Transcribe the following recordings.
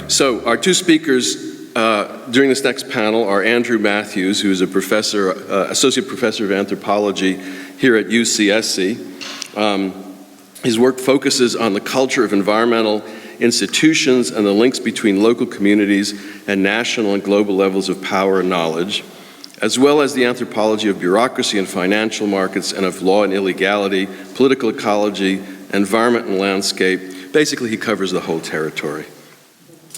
So our two speakers during this next panel are Andrew Mathews, who is a professor, associate professor of anthropology here at UCSC. His work focuses on the culture of environmental institutions and the links between local communities and national and global levels of power and knowledge, as well as the anthropology of bureaucracy and financial markets and of law and illegality, political ecology, environment and landscape. Basically, he covers the whole territory.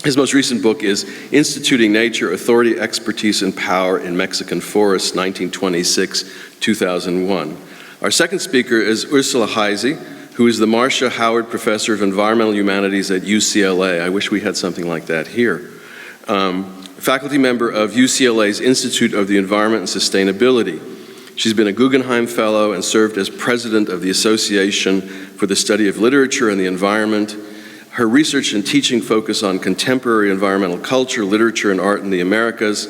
His most recent book is Instituting Nature, Authority, Expertise, and Power in Mexican Forests, 1926-2001. Our second speaker is Ursula Heise, who is the Marcia Howard Professor of Environmental Humanities at UCLA. I wish we had something like that here. Faculty member of UCLA's Institute of the Environment and Sustainability. She's been a Guggenheim Fellow and served as president of the Association for the Study of Literature and the Environment. Her research and teaching focus on contemporary environmental culture, literature, and art in the Americas,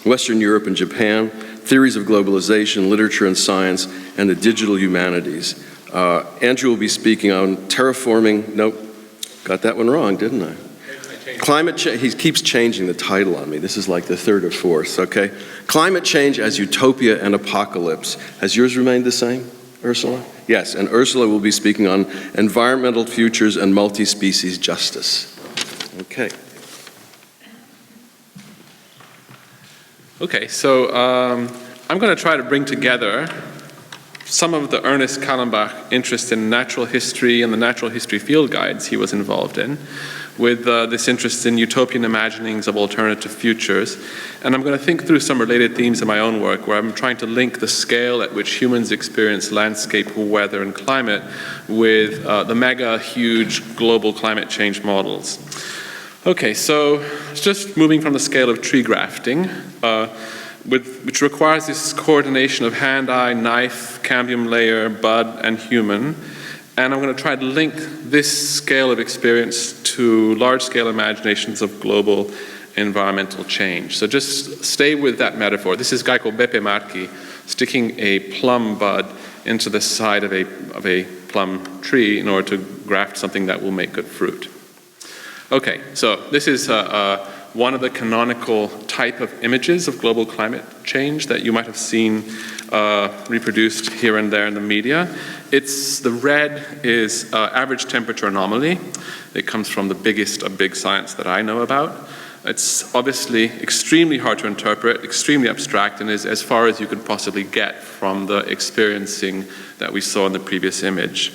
Western Europe and Japan, theories of globalization, literature and science, and the digital humanities. Andrew will be speaking on terraforming, nope, got that one wrong, didn't I? Climate change, he keeps changing the title on me. This is like the third or fourth, okay? Climate change as Utopia and Apocalypse. Has yours remained the same, Ursula? Yes, and Ursula will be speaking on environmental futures and multi-species justice. Okay. Okay, so I'm going to try to bring together some of the Ernest Kallenbach interest in natural history and the natural history field guides he was involved in, with this interest in utopian imaginings of alternative futures. And I'm going to think through some related themes in my own work, where I'm trying to link the scale at which humans experience landscape, weather, and climate with the mega, huge global climate change models. Okay, so just moving from the scale of tree grafting, which requires this coordination of hand, eye, knife, cambium layer, bud, and human. And I'm going to try to link this scale of experience to large-scale imaginations of global environmental change. So just stay with that metaphor. This is a guy called Beppe Marchi sticking a plum bud into the side of a plum tree in order to graft something that will make good fruit. Okay, so this is one of the canonical type of images of global climate change that you might have seen reproduced here and there in the media. The red is average temperature anomaly. It comes from the biggest of big science that I know about. It's obviously extremely hard to interpret, extremely abstract, and is as far as you could possibly get from the experiencing that we saw in the previous image.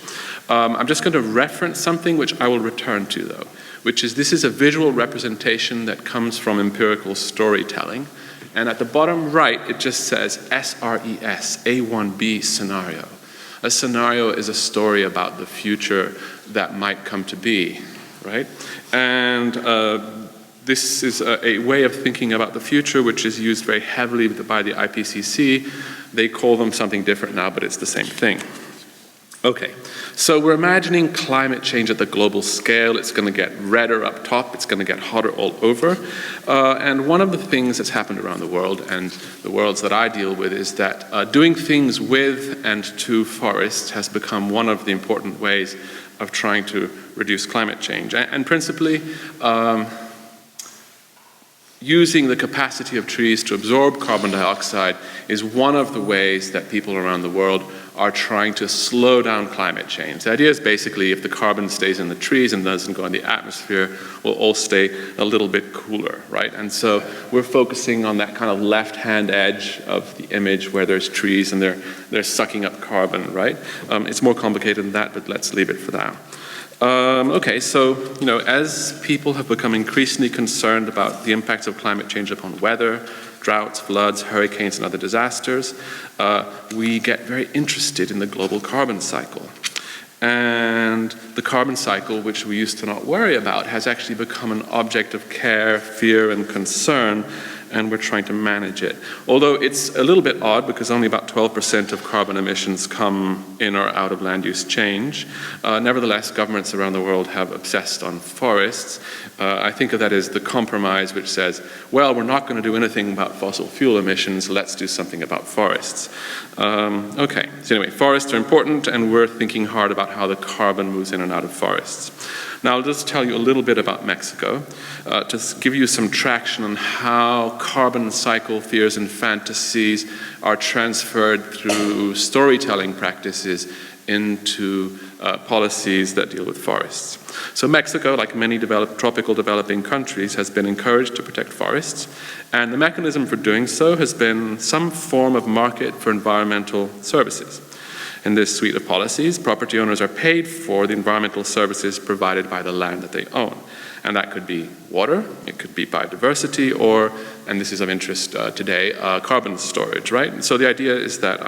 I'm just going to reference something which I will return to, though, which is this is a visual representation that comes from empirical storytelling. And at the bottom right, it just says SRES, A1B scenario. A scenario is a story about the future that might come to be, right? And this is a way of thinking about the future which is used very heavily by the IPCC. They call them something different now, but it's the same thing. Okay, so we're imagining climate change at the global scale. It's going to get redder up top. It's going to get hotter all over. And one of the things that's happened around the world, and the worlds that I deal with, is that doing things with and to forests has become one of the important ways of trying to reduce climate change. And principally, using the capacity of trees to absorb carbon dioxide is one of the ways that people around the world are trying to slow down climate change. The idea is basically if the carbon stays in the trees and doesn't go in the atmosphere, we'll all stay a little bit cooler, right? And so we're focusing on that kind of left-hand edge of the image where there's trees and they're sucking up carbon, right? It's more complicated than that, but let's leave it for now. Okay, so, as people have become increasingly concerned about the impacts of climate change upon weather, droughts, floods, hurricanes, and other disasters, we get very interested in the global carbon cycle. And the carbon cycle, which we used to not worry about, has actually become an object of care, fear, and concern and we're trying to manage it. Although it's a little bit odd because only about 12% of carbon emissions come in or out of land use change. Nevertheless, governments around the world have obsessed on forests. I think of that as the compromise which says, well, we're not going to do anything about fossil fuel emissions, let's do something about forests. Okay, so anyway, forests are important, and we're thinking hard about how the carbon moves in and out of forests. Now, I'll just tell you a little bit about Mexico to give you some traction on how carbon cycle fears and fantasies are transferred through storytelling practices into policies that deal with forests. So Mexico, like many tropical developing countries, has been encouraged to protect forests, and the mechanism for doing so has been some form of market for environmental services. In this suite of policies, property owners are paid for the environmental services provided by the land that they own. And that could be water, it could be biodiversity, or, and this is of interest today, carbon storage, right? So the idea is that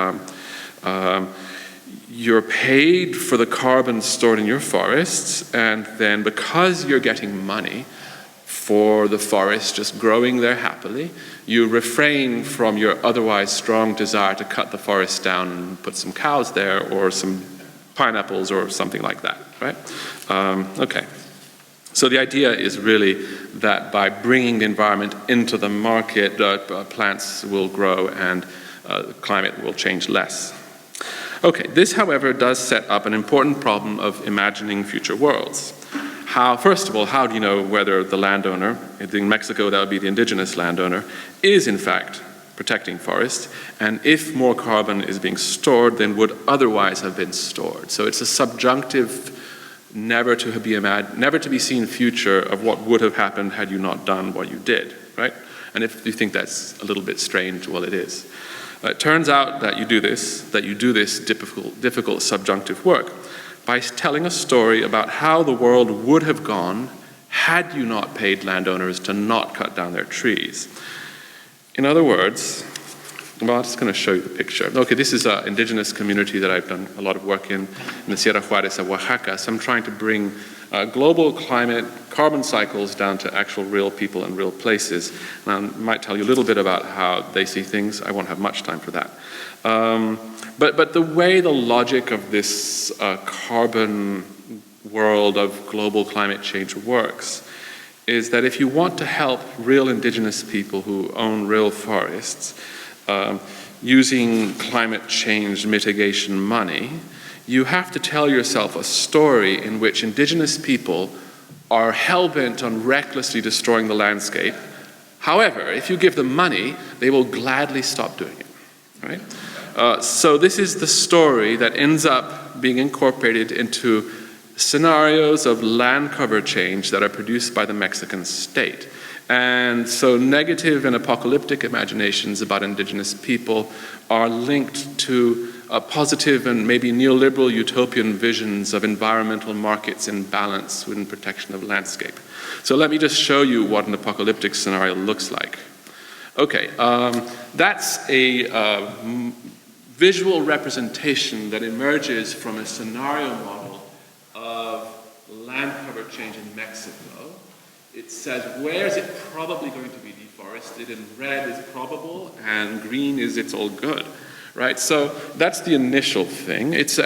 you're paid for the carbon stored in your forests, and then because you're getting money for the forest just growing there happily, you refrain from your otherwise strong desire to cut the forest down and put some cows there or some pineapples or something like that, right? Okay. So the idea is really that by bringing the environment into the market, plants will grow and climate will change less. Okay, this, however, does set up an important problem of imagining future worlds. First of all, how do you know whether the landowner, in Mexico that would be the indigenous landowner, is in fact protecting forests, and if more carbon is being stored than would otherwise have been stored? So it's a subjunctive, never to be seen future of what would have happened had you not done what you did, right? And if you think that's a little bit strange, well, it is. It turns out that you do this difficult subjunctive work by telling a story about how the world would have gone had you not paid landowners to not cut down their trees. In other words, well, I'm just going to show you the picture. Okay, this is an indigenous community that I've done a lot of work in the Sierra Juarez of Oaxaca. So I'm trying to bring global climate carbon cycles down to actual real people and real places. And I might tell you a little bit about how they see things. I won't have much time for that. But the way the logic of this carbon world of global climate change works is that if you want to help real indigenous people who own real forests using climate change mitigation money, you have to tell yourself a story in which indigenous people are hell-bent on recklessly destroying the landscape. However, if you give them money, they will gladly stop doing it, right? So this is the story that ends up being incorporated into scenarios of land cover change that are produced by the Mexican state. And so negative and apocalyptic imaginations about indigenous people are linked to positive and maybe neoliberal utopian visions of environmental markets in balance with protection of landscape. So let me just show you what an apocalyptic scenario looks like. Okay, that's a visual representation that emerges from a scenario model of land cover change in Mexico. It says, where is it probably going to be deforested? And red is probable, and green is it's all good, right? So that's the initial thing. It's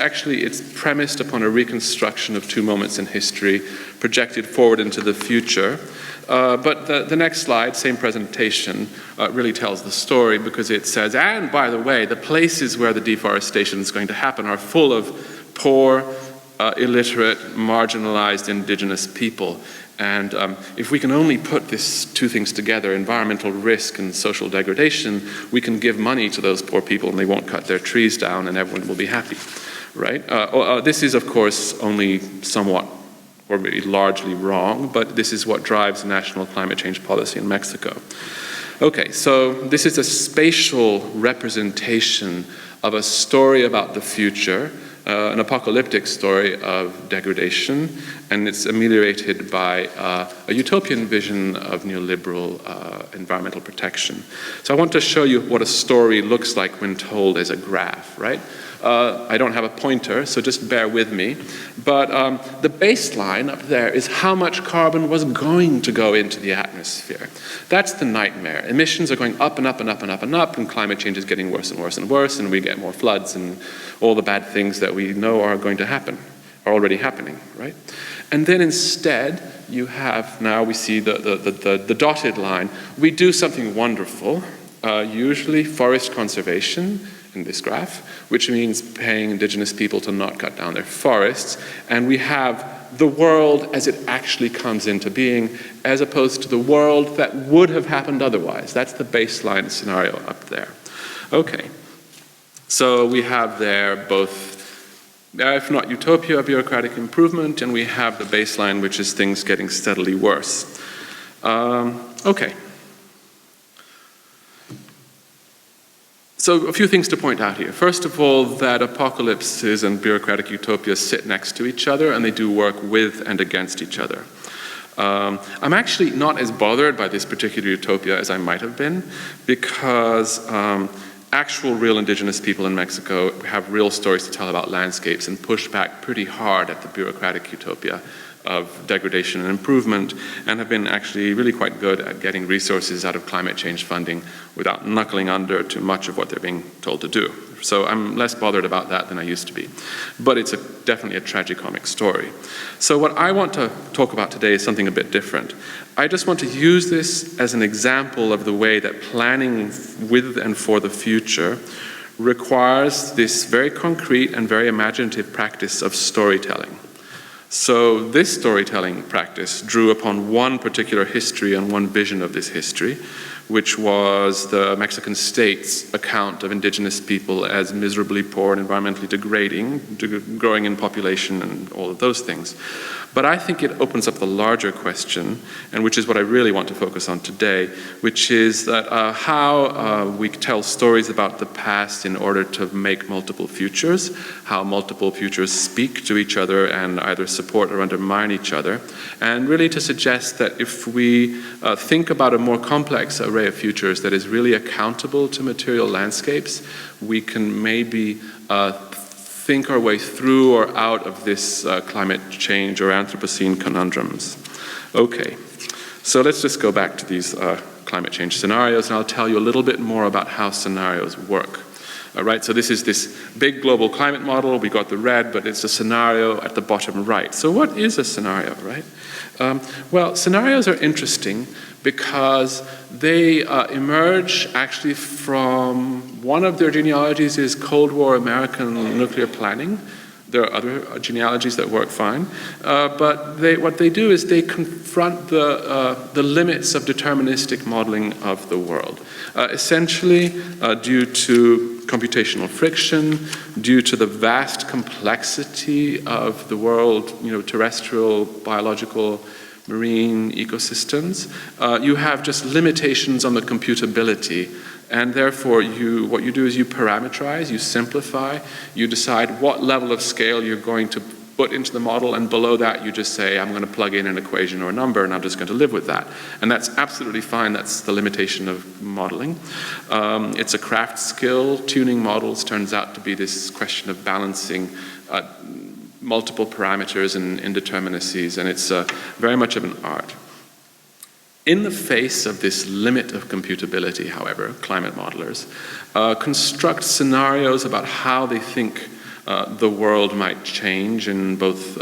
premised upon a reconstruction of two moments in history, projected forward into the future. But the next slide, same presentation, really tells the story because it says, and by the way, the places where the deforestation is going to happen are full of poor, illiterate, marginalized indigenous people. And if we can only put these two things together, environmental risk and social degradation, we can give money to those poor people and they won't cut their trees down and everyone will be happy, right? This is, of course, only somewhat or maybe largely wrong, but this is what drives national climate change policy in Mexico. Okay, so this is a spatial representation of a story about the future, an apocalyptic story of degradation, and it's ameliorated by a utopian vision of neoliberal environmental protection. So I want to show you what a story looks like when told as a graph, right? I don't have a pointer, so just bear with me. But the baseline up there is how much carbon was going to go into the atmosphere. That's the nightmare. Emissions are going up and up and up and up and up, and climate change is getting worse and worse and worse, and we get more floods and all the bad things that we know are going to happen, are already happening, right? And then instead, you have, now we see the dotted line. We do something wonderful, usually forest conservation, in this graph, which means paying indigenous people to not cut down their forests, and we have the world as it actually comes into being, as opposed to the world that would have happened otherwise. That's the baseline scenario up there. Okay, so we have there both, if not utopia, bureaucratic improvement, and we have the baseline, which is things getting steadily worse. Okay. So a few things to point out here. First of all, that apocalypses and bureaucratic utopias sit next to each other, and they do work with and against each other. I'm actually not as bothered by this particular utopia as I might have been, because actual real indigenous people in Mexico have real stories to tell about landscapes and push back pretty hard at the bureaucratic utopia of degradation and improvement, and have been actually really quite good at getting resources out of climate change funding without knuckling under to much of what they're being told to do. So I'm less bothered about that than I used to be. But it's definitely a tragicomic story. So what I want to talk about today is something a bit different. I just want to use this as an example of the way that planning with and for the future requires this very concrete and very imaginative practice of storytelling. So this storytelling practice drew upon one particular history and one vision of this history, which was the Mexican state's account of indigenous people as miserably poor and environmentally degrading, growing in population and all of those things. But I think it opens up the larger question, and which is what I really want to focus on today, which is that how we tell stories about the past in order to make multiple futures, how multiple futures speak to each other and either support or undermine each other, and really to suggest that if we think about a more complex array of futures that is really accountable to material landscapes, we can maybe think our way through or out of this climate change or Anthropocene conundrums. Okay, so let's just go back to these climate change scenarios, and I'll tell you a little bit more about how scenarios work. All right, so this is this big global climate model. We got the red, but it's a scenario at the bottom right. So what is a scenario, right? Well, scenarios are interesting because they emerge actually from, one of their genealogies is Cold War American nuclear planning. There are other genealogies that work fine, but what they do is they confront the limits of deterministic modeling of the world. Essentially, due to computational friction, due to the vast complexity of the world, terrestrial, biological, marine ecosystems, you have just limitations on the computability, and therefore what you do is you parameterize, you simplify, you decide what level of scale you're going to put into the model, and below that you just say, I'm going to plug in an equation or a number, and I'm just going to live with that. And that's absolutely fine. That's the limitation of modeling. It's a craft skill. Tuning models turns out to be this question of balancing multiple parameters and indeterminacies, and it's very much of an art. In the face of this limit of computability, however, climate modelers construct scenarios about how they think the world might change in both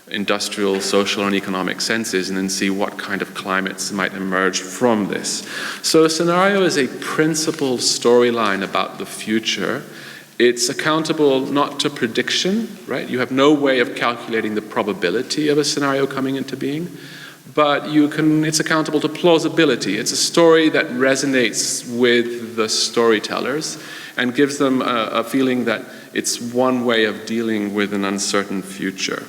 industrial, social, and economic senses, and then see what kind of climates might emerge from this. So a scenario is a principled storyline about the future. It's accountable not to prediction, right? You have no way of calculating the probability of a scenario coming into being, but it's accountable to plausibility. It's a story that resonates with the storytellers and gives them a feeling that it's one way of dealing with an uncertain future.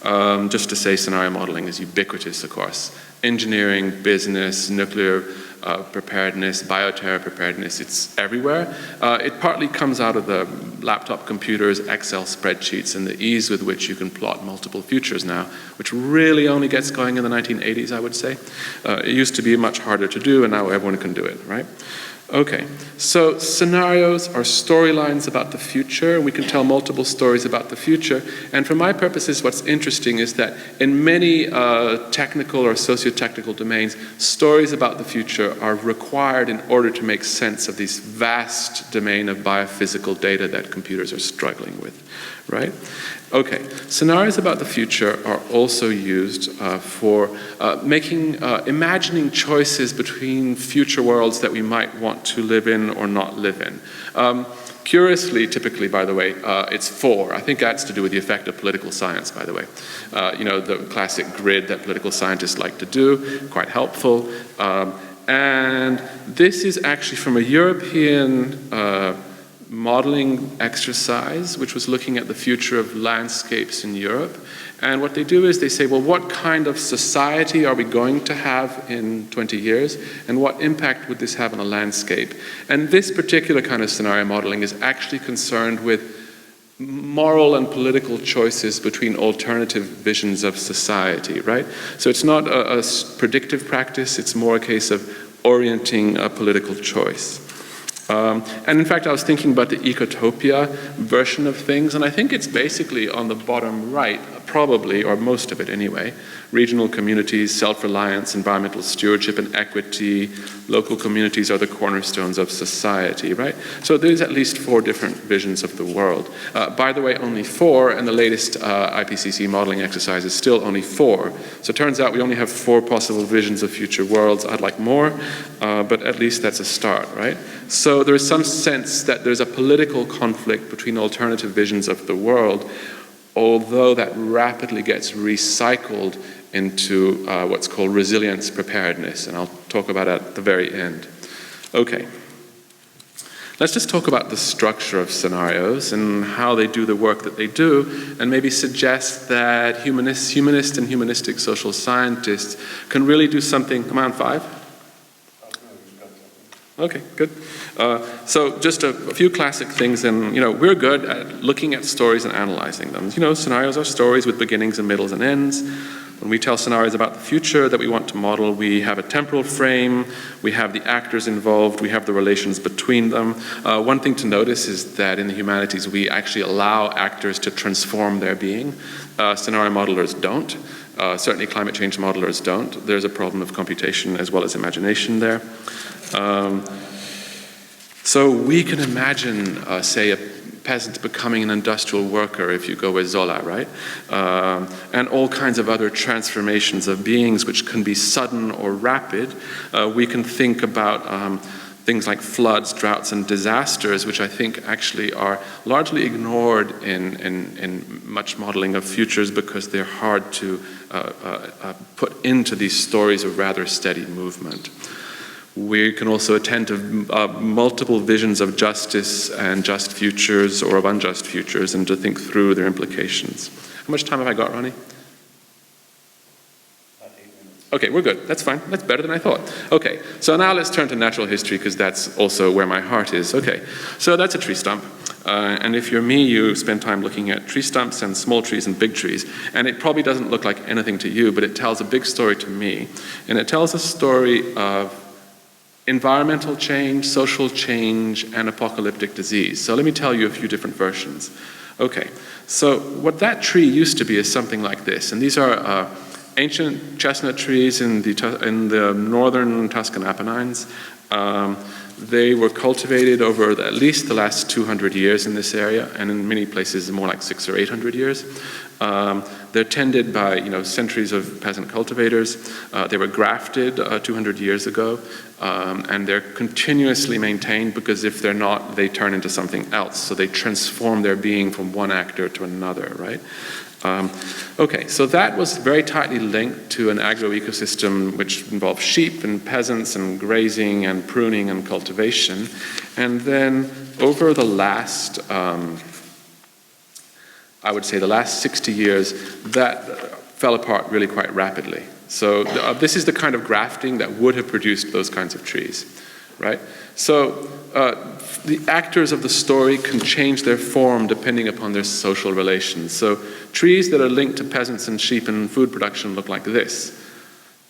Just to say, scenario modeling is ubiquitous, of course. Engineering, business, nuclear preparedness, bioterror preparedness, it's everywhere. It partly comes out of the laptop computers, Excel spreadsheets, and the ease with which you can plot multiple futures now, which really only gets going in the 1980s, I would say. It used to be much harder to do, and now everyone can do it, right? Okay, so scenarios are storylines about the future. We can tell multiple stories about the future. And for my purposes, what's interesting is that in many technical or socio-technical domains, stories about the future are required in order to make sense of this vast domain of biophysical data that computers are struggling with, right? Okay, scenarios about the future are also used for imagining choices between future worlds that we might want to live in or not live in. Curiously, typically, by the way, it's 4. I think that's to do with the effect of political science, by the way. You know, the classic grid that political scientists like to do, quite helpful. And this is actually from a European modeling exercise, which was looking at the future of landscapes in Europe. And what they do is they say, well, what kind of society are we going to have in 20 years? And what impact would this have on a landscape? And this particular kind of scenario modeling is actually concerned with moral and political choices between alternative visions of society, right? So it's not a predictive practice, it's more a case of orienting a political choice. And in fact, I was thinking about the Ecotopia version of things, and I think it's basically on the bottom right, probably, or most of it anyway. Regional communities, self-reliance, environmental stewardship, and equity. Local communities are the cornerstones of society, right? So there's at least 4 different visions of the world. By the way, only 4, and the latest IPCC modeling exercise is still only 4. So it turns out we only have 4 possible visions of future worlds. I'd like more, but at least that's a start, right? So there is some sense that there's a political conflict between alternative visions of the world, although that rapidly gets recycled into what's called resilience preparedness, and I'll talk about that at the very end. Okay. Let's just talk about the structure of scenarios and how they do the work that they do, and maybe suggest that humanists and humanistic social scientists can really do something. Come on, 5? Okay, good. So just a few classic things, and we're good at looking at stories and analyzing them. Scenarios are stories with beginnings and middles and ends. When we tell scenarios about the future that we want to model, we have a temporal frame, we have the actors involved, we have the relations between them. One thing to notice is that in the humanities, we actually allow actors to transform their being. Scenario modelers don't. Certainly climate change modelers don't. There's a problem of computation as well as imagination there. So we can imagine, say, a peasant becoming an industrial worker if you go with Zola, right? And all kinds of other transformations of beings which can be sudden or rapid. We can think about things like floods, droughts, and disasters, which I think actually are largely ignored in much modeling of futures because they're hard to put into these stories of rather steady movement. We can also attend to multiple visions of justice and just futures or of unjust futures and to think through their implications. How much time have I got, Ronnie? About 8 minutes. Okay, we're good. That's fine. That's better than I thought. Okay, so now let's turn to natural history because that's also where my heart is. Okay, so that's a tree stump. And if you're me, you spend time looking at tree stumps and small trees and big trees. And it probably doesn't look like anything to you, but it tells a big story to me. And it tells a story of environmental change, social change, and apocalyptic disease. So let me tell you a few different versions. Okay, so what that tree used to be is something like this. And these are ancient chestnut trees in the northern Tuscan Apennines. They were cultivated over at least the last 200 years in this area, and in many places more like 600 or 800 years. They're tended by centuries of peasant cultivators. They were grafted 200 years ago, and they're continuously maintained because if they're not, they turn into something else. So they transform their being from one actor to another, right? Okay, so that was very tightly linked to an agroecosystem which involved sheep and peasants and grazing and pruning and cultivation. And then over the last, I would say the last 60 years, that fell apart really quite rapidly. So this is the kind of grafting that would have produced those kinds of trees. right? So the actors of the story can change their form depending upon their social relations. So trees that are linked to peasants and sheep and food production look like this.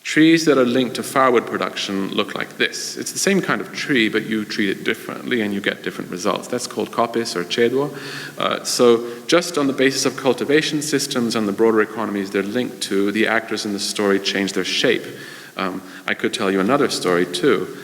Trees that are linked to firewood production look like this. It's the same kind of tree, but you treat it differently and you get different results. That's called coppice or ceduo. So just on the basis of cultivation systems and the broader economies they're linked to, the actors in the story change their shape. I could tell you another story too.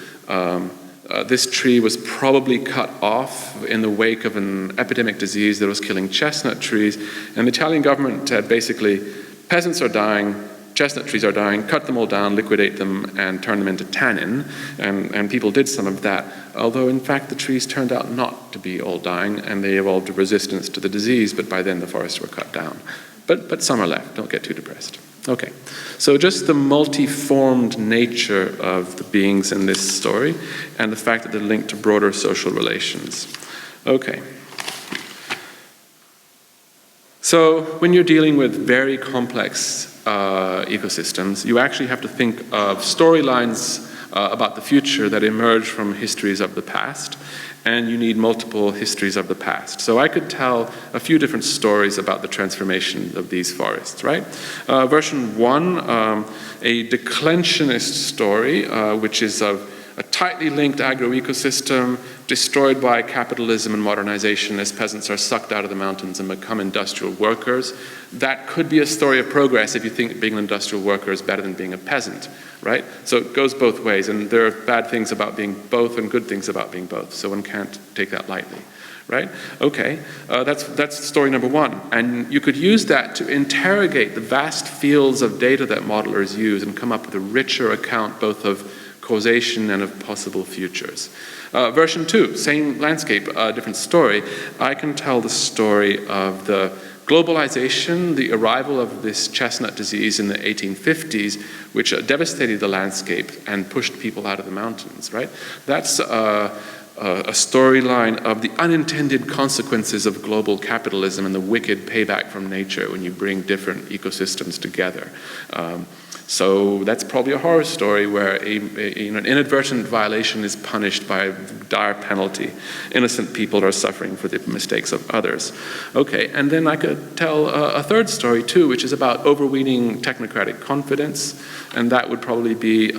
This tree was probably cut off in the wake of an epidemic disease that was killing chestnut trees. And the Italian government had basically, peasants are dying, chestnut trees are dying, cut them all down, liquidate them, and turn them into tannin. And people did some of that, although in fact the trees turned out not to be all dying, and they evolved a resistance to the disease, but by then the forests were cut down. But some are left, don't get too depressed. Okay, so just the multi-formed nature of the beings in this story, and the fact that they're linked to broader social relations. Okay. So when you're dealing with very complex ecosystems, you actually have to think of storylines about the future that emerge from histories of the past, and you need multiple histories of the past. So I could tell a few different stories about the transformation of these forests, right? Version 1, a declensionist story, which is of a tightly linked agro-ecosystem destroyed by capitalism and modernization as peasants are sucked out of the mountains and become industrial workers. That could be a story of progress if you think being an industrial worker is better than being a peasant, right? So it goes both ways, and there are bad things about being both and good things about being both, so one can't take that lightly, right? Okay, that's story number 1, and you could use that to interrogate the vast fields of data that modelers use and come up with a richer account both of causation and of possible futures. Version 2, same landscape, different story. I can tell the story of the globalization, the arrival of this chestnut disease in the 1850s, which devastated the landscape and pushed people out of the mountains, right? That's a storyline of the unintended consequences of global capitalism and the wicked payback from nature when you bring different ecosystems together. So that's probably a horror story where an inadvertent violation is punished by a dire penalty. Innocent people are suffering for the mistakes of others. Okay, and then I could tell a third story too, which is about overweening technocratic confidence, and that would probably be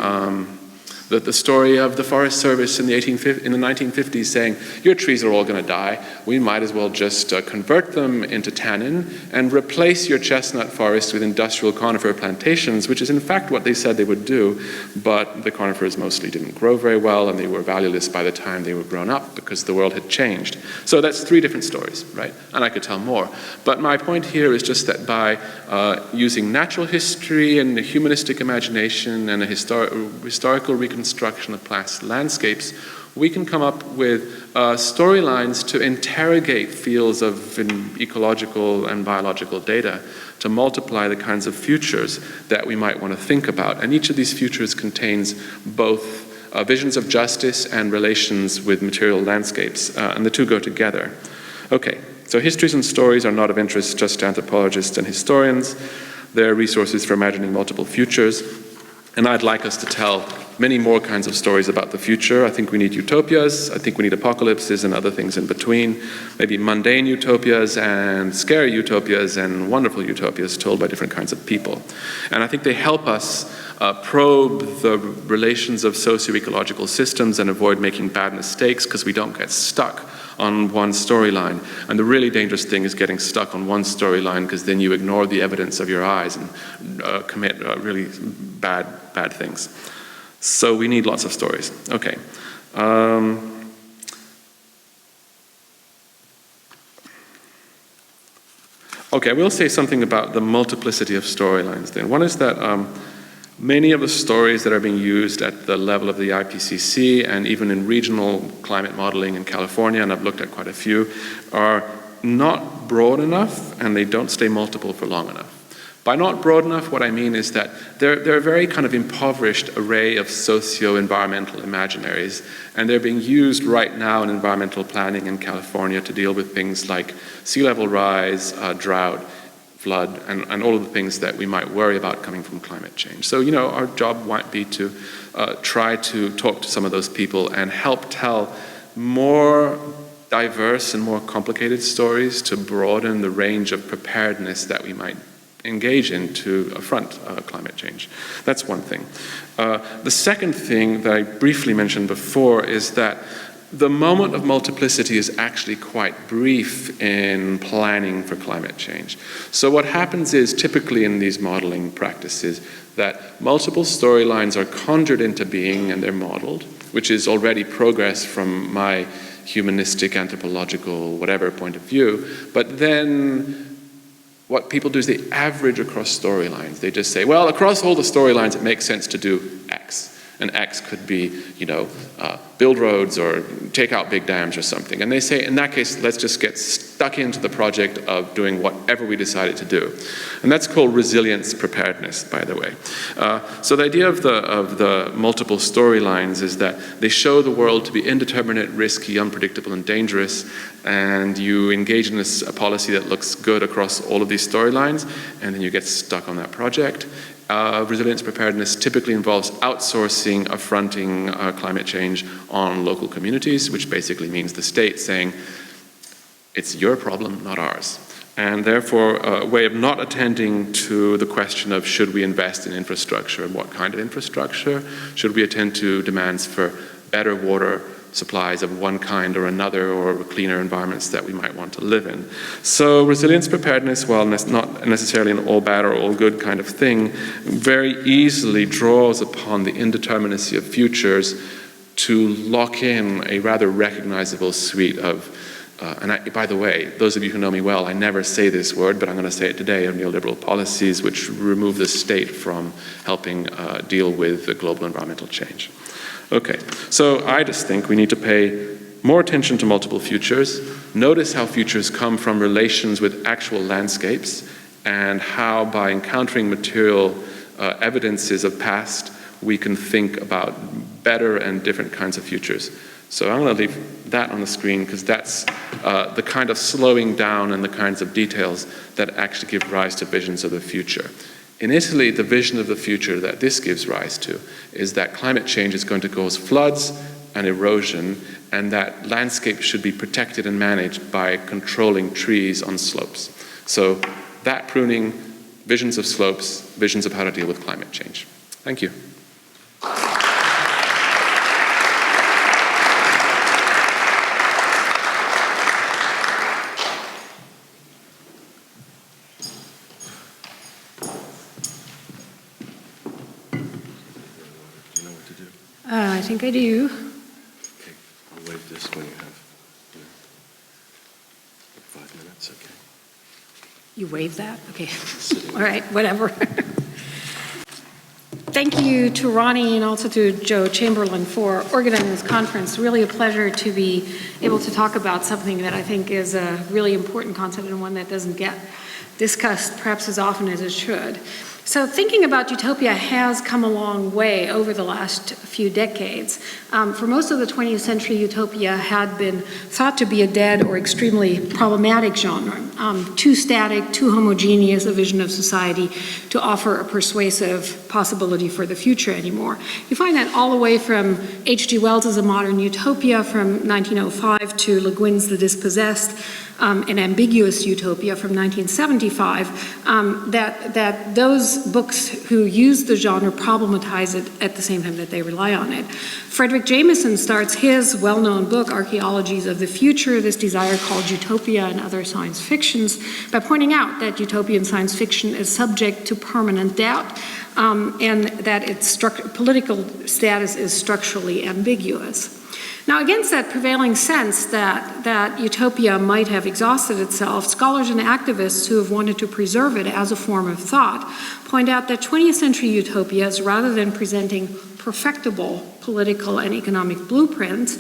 the story of the Forest Service in the 1950s saying, your trees are all going to die, we might as well just convert them into tannin and replace your chestnut forests with industrial conifer plantations, which is in fact what they said they would do, but the conifers mostly didn't grow very well and they were valueless by the time they were grown up because the world had changed. So that's 3 different stories, right? And I could tell more. But my point here is just that by using natural history and the humanistic imagination and a historical reconstruction of past landscapes, we can come up with storylines to interrogate fields of ecological and biological data to multiply the kinds of futures that we might want to think about. And each of these futures contains both visions of justice and relations with material landscapes, and the two go together. Okay, so histories and stories are not of interest just to anthropologists and historians. They're resources for imagining multiple futures. And I'd like us to tell many more kinds of stories about the future. I think we need utopias, I think we need apocalypses and other things in between. Maybe mundane utopias and scary utopias and wonderful utopias told by different kinds of people. And I think they help us probe the relations of socio-ecological systems and avoid making bad mistakes because we don't get stuck on one storyline. And the really dangerous thing is getting stuck on one storyline because then you ignore the evidence of your eyes and commit really bad things. So we need lots of stories. Okay. Okay, I will say something about the multiplicity of storylines then. One is that many of the stories that are being used at the level of the IPCC and even in regional climate modeling in California, and I've looked at quite a few, are not broad enough and they don't stay multiple for long enough. By not broad enough, what I mean is that they're a very kind of impoverished array of socio-environmental imaginaries, and they're being used right now in environmental planning in California to deal with things like sea level rise, drought, flood, and all of the things that we might worry about coming from climate change. So, our job might be to try to talk to some of those people and help tell more diverse and more complicated stories to broaden the range of preparedness that we might engage in to affront climate change. That's one thing. The second thing that I briefly mentioned before is that the moment of multiplicity is actually quite brief in planning for climate change. So what happens is, typically in these modeling practices, that multiple storylines are conjured into being and they're modeled, which is already progress from my humanistic, anthropological, whatever point of view. But then what people do is they average across storylines. They just say, well, across all the storylines, it makes sense to do X. And X could be, build roads or take out big dams or something. And they say, in that case, let's just get stuck into the project of doing whatever we decided to do. And that's called resilience preparedness, by the way. So the idea of the multiple storylines is that they show the world to be indeterminate, risky, unpredictable, and dangerous. And you engage in a policy that looks good across all of these storylines, and then you get stuck on that project. Resilience preparedness typically involves outsourcing, affronting climate change on local communities, which basically means the state saying, it's your problem, not ours. And therefore, a way of not attending to the question of should we invest in infrastructure and what kind of infrastructure, should we attend to demands for better water supplies of one kind or another, or cleaner environments that we might want to live in. So resilience preparedness, while not necessarily an all bad or all good kind of thing, very easily draws upon the indeterminacy of futures to lock in a rather recognizable suite of, by the way, those of you who know me well, I never say this word, but I'm going to say it today, of neoliberal policies which remove the state from helping deal with the global environmental change. Okay, so I just think we need to pay more attention to multiple futures, notice how futures come from relations with actual landscapes, and how by encountering material evidences of past, we can think about better and different kinds of futures. So I'm going to leave that on the screen because that's the kind of slowing down and the kinds of details that actually give rise to visions of the future. In Italy, the vision of the future that this gives rise to is that climate change is going to cause floods and erosion, and that landscapes should be protected and managed by controlling trees on slopes. So that pruning, visions of slopes, visions of how to deal with climate change. Thank you. I think I do. Okay, I'll waive this when you have 5 minutes, okay. You waive that? Okay. All right, whatever. Thank you to Ronnie and also to Joe Chamberlain for organizing this conference. Really a pleasure to be able to talk about something that I think is a really important concept and one that doesn't get discussed perhaps as often as it should. So thinking about utopia has come a long way over the last few decades. For most of the 20th century, utopia had been thought to be a dead or extremely problematic genre, too static, too homogeneous a vision of society to offer a persuasive possibility for the future anymore. You find that all the way from H.G. Wells' A Modern Utopia from 1905 to Le Guin's The Dispossessed, an ambiguous utopia from 1975, that those books who use the genre problematize it at the same time that they rely on it. Frederick Jameson starts his well-known book, Archaeologies of the Future, this desire called Utopia and Other Science Fictions, by pointing out that utopian science fiction is subject to permanent doubt, and that its political status is structurally ambiguous. Now, against that prevailing sense that utopia might have exhausted itself, scholars and activists who have wanted to preserve it as a form of thought point out that 20th century utopias, rather than presenting perfectible political and economic blueprints,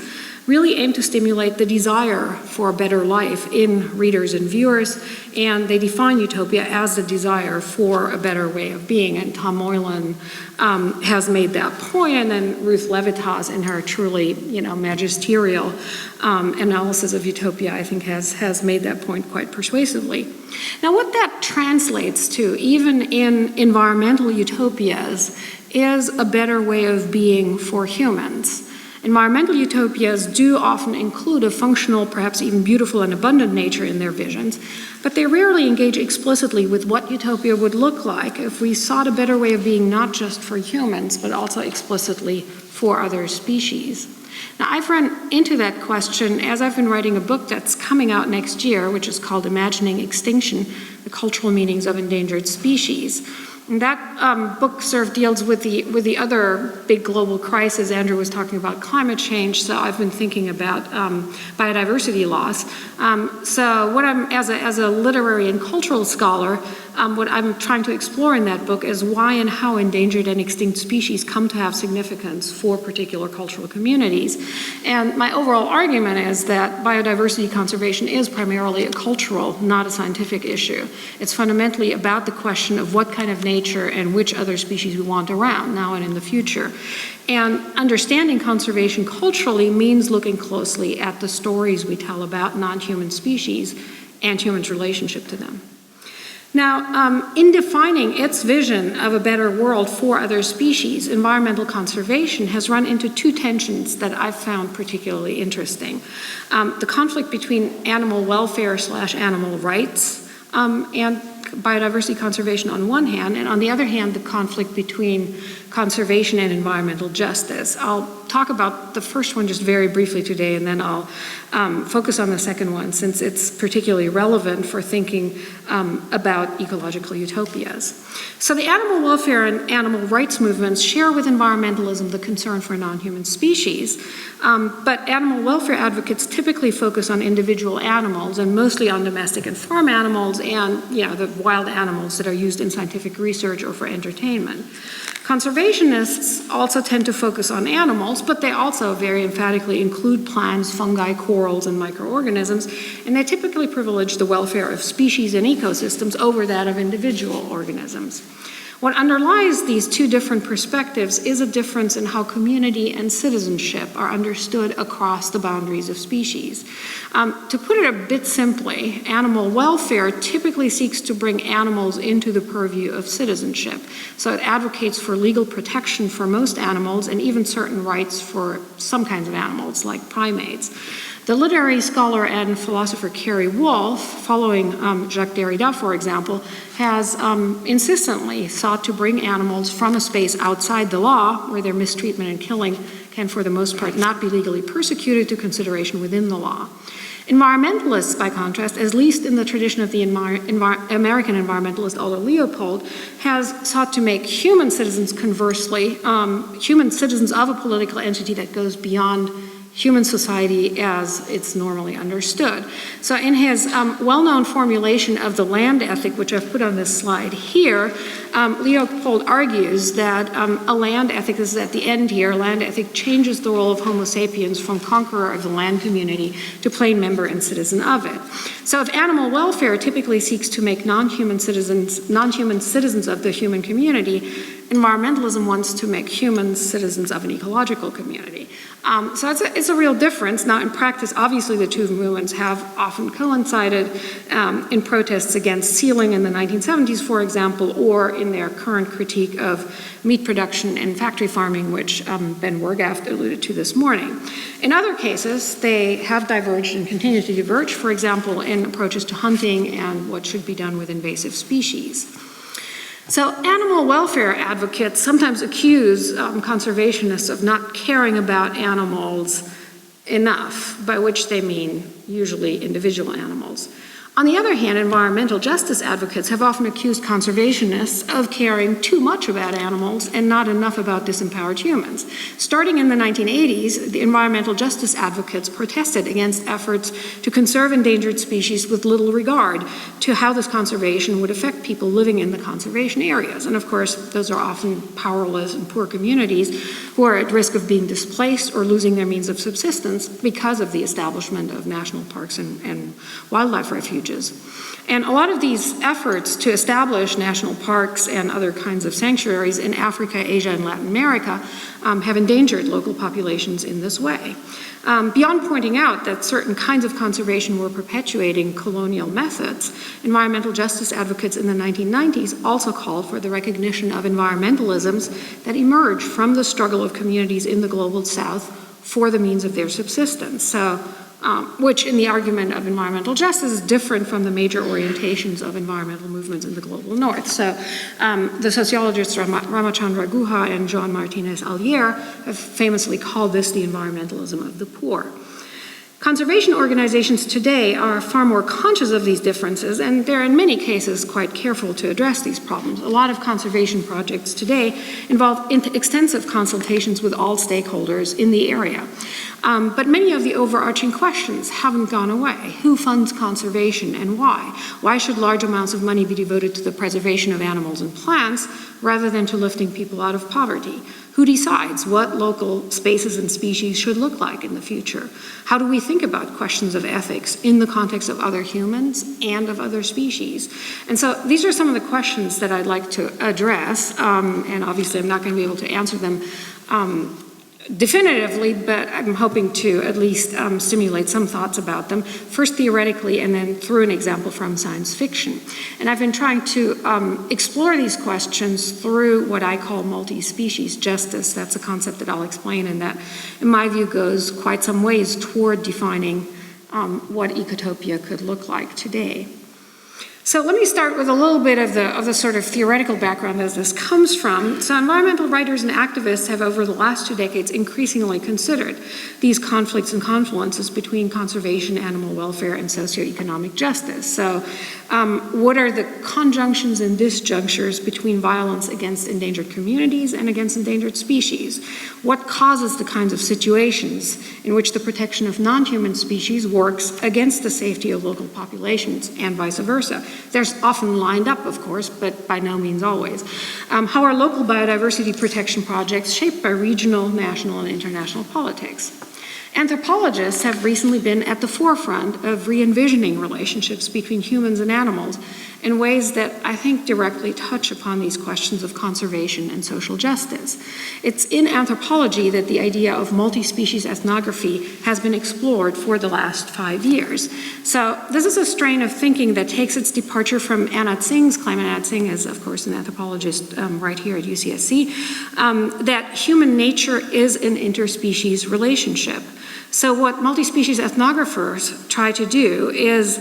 really aim to stimulate the desire for a better life in readers and viewers, and they define utopia as the desire for a better way of being. And Tom Moylan has made that point, and then Ruth Levitas in her truly, magisterial analysis of utopia, I think has made that point quite persuasively. Now, what that translates to, even in environmental utopias, is a better way of being for humans. Environmental utopias do often include a functional, perhaps even beautiful and abundant nature in their visions, but they rarely engage explicitly with what utopia would look like if we sought a better way of being not just for humans, but also explicitly for other species. Now, I've run into that question as I've been writing a book that's coming out next year, which is called Imagining Extinction, The Cultural Meanings of Endangered Species. And that book sort of deals with the other big global crisis. Andrew was talking about climate change, so I've been thinking about biodiversity loss. So what as a literary and cultural scholar, what I'm trying to explore in that book is why and how endangered and extinct species come to have significance for particular cultural communities. And my overall argument is that biodiversity conservation is primarily a cultural, not a scientific issue. It's fundamentally about the question of what kind of nature and which other species we want around now and in the future. And understanding conservation culturally means looking closely at the stories we tell about non-human species and humans' relationship to them. Now, in defining its vision of a better world for other species, environmental conservation has run into two tensions that I've found particularly interesting. The conflict between animal welfare / animal rights and biodiversity conservation on one hand, and on the other hand, the conflict between conservation and environmental justice. I'll talk about the first one just very briefly today, and then I'll focus on the second one since it's particularly relevant for thinking about ecological utopias. So the animal welfare and animal rights movements share with environmentalism the concern for non-human species, but animal welfare advocates typically focus on individual animals and mostly on domestic and farm animals and the wild animals that are used in scientific research or for entertainment. Conservationists also tend to focus on animals, but they also very emphatically include plants, fungi, corals, and microorganisms, and they typically privilege the welfare of species and ecosystems over that of individual organisms. What underlies these two different perspectives is a difference in how community and citizenship are understood across the boundaries of species. To put it a bit simply, animal welfare typically seeks to bring animals into the purview of citizenship. So it advocates for legal protection for most animals and even certain rights for some kinds of animals, like primates. The literary scholar and philosopher Carrie Wolf, following Jacques Derrida, for example, has insistently sought to bring animals from a space outside the law, where their mistreatment and killing can, for the most part, not be legally persecuted, to consideration within the law. Environmentalists, by contrast, at least in the tradition of the American environmentalist Aldo Leopold, has sought to make human citizens, conversely, human citizens of a political entity that goes beyond human society as it's normally understood. So in his well-known formulation of the land ethic, which I've put on this slide here, Leopold argues that a land ethic, this is at the end here, a land ethic changes the role of Homo sapiens from conqueror of the land community to plain member and citizen of it. So if animal welfare typically seeks to make non-human citizens of the human community, environmentalism wants to make humans citizens of an ecological community. So it's a real difference. Now, in practice, obviously, the two movements have often coincided in protests against sealing in the 1970s, for example, or in their current critique of meat production and factory farming, which Ben Wergaft alluded to this morning. In other cases, they have diverged and continue to diverge, for example, in approaches to hunting and what should be done with invasive species. So animal welfare advocates sometimes accuse conservationists of not caring about animals enough, by which they mean usually individual animals. On the other hand, environmental justice advocates have often accused conservationists of caring too much about animals and not enough about disempowered humans. Starting in the 1980s, the environmental justice advocates protested against efforts to conserve endangered species with little regard to how this conservation would affect people living in the conservation areas. And of course, those are often powerless and poor communities who are at risk of being displaced or losing their means of subsistence because of the establishment of national parks and wildlife refuges. refuges. And a lot of these efforts to establish national parks and other kinds of sanctuaries in Africa, Asia, and Latin America have endangered local populations in this way. Beyond pointing out that certain kinds of conservation were perpetuating colonial methods, environmental justice advocates in the 1990s also called for the recognition of environmentalisms that emerged from the struggle of communities in the global South for the means of their subsistence. So, which in the argument of environmental justice is different from the major orientations of environmental movements in the global North. So the sociologists Ramachandra Guha and Joan Martinez Alier have famously called this the environmentalism of the poor. Conservation organizations today are far more conscious of these differences, and they're in many cases quite careful to address these problems. A lot of conservation projects today involve extensive consultations with all stakeholders in the area. But many of the overarching questions haven't gone away. Who funds conservation and why? Why should large amounts of money be devoted to the preservation of animals and plants rather than to lifting people out of poverty? Who decides what local spaces and species should look like in the future? How do we think about questions of ethics in the context of other humans and of other species? And so these are some of the questions that I'd like to address, and obviously I'm not going to be able to answer them definitively, but I'm hoping to at least stimulate some thoughts about them, first theoretically and then through an example from science fiction. And I've been trying to explore these questions through what I call multi-species justice. That's a concept that I'll explain, and that, in my view, goes quite some ways toward defining what ecotopia could look like today. So let me start with a little bit of the sort of theoretical background that this comes from. So environmental writers and activists have over the last 2 decades increasingly considered these conflicts and confluences between conservation, animal welfare, and socioeconomic justice. So what are the conjunctions and disjunctures between violence against endangered communities and against endangered species? What causes the kinds of situations in which the protection of non-human species works against the safety of local populations and vice versa? There's often lined up, of course, but by no means always. How are local biodiversity protection projects shaped by regional, national, and international politics? Anthropologists have recently been at the forefront of re-envisioning relationships between humans and animals in ways that I think directly touch upon these questions of conservation and social justice. It's in anthropology that the idea of multi-species ethnography has been explored for the last 5 years. So this is a strain of thinking that takes its departure from Anat Singh's claim. Anat Singh is, of course, an anthropologist right here at UCSC, that human nature is an interspecies relationship. So what multi-species ethnographers try to do is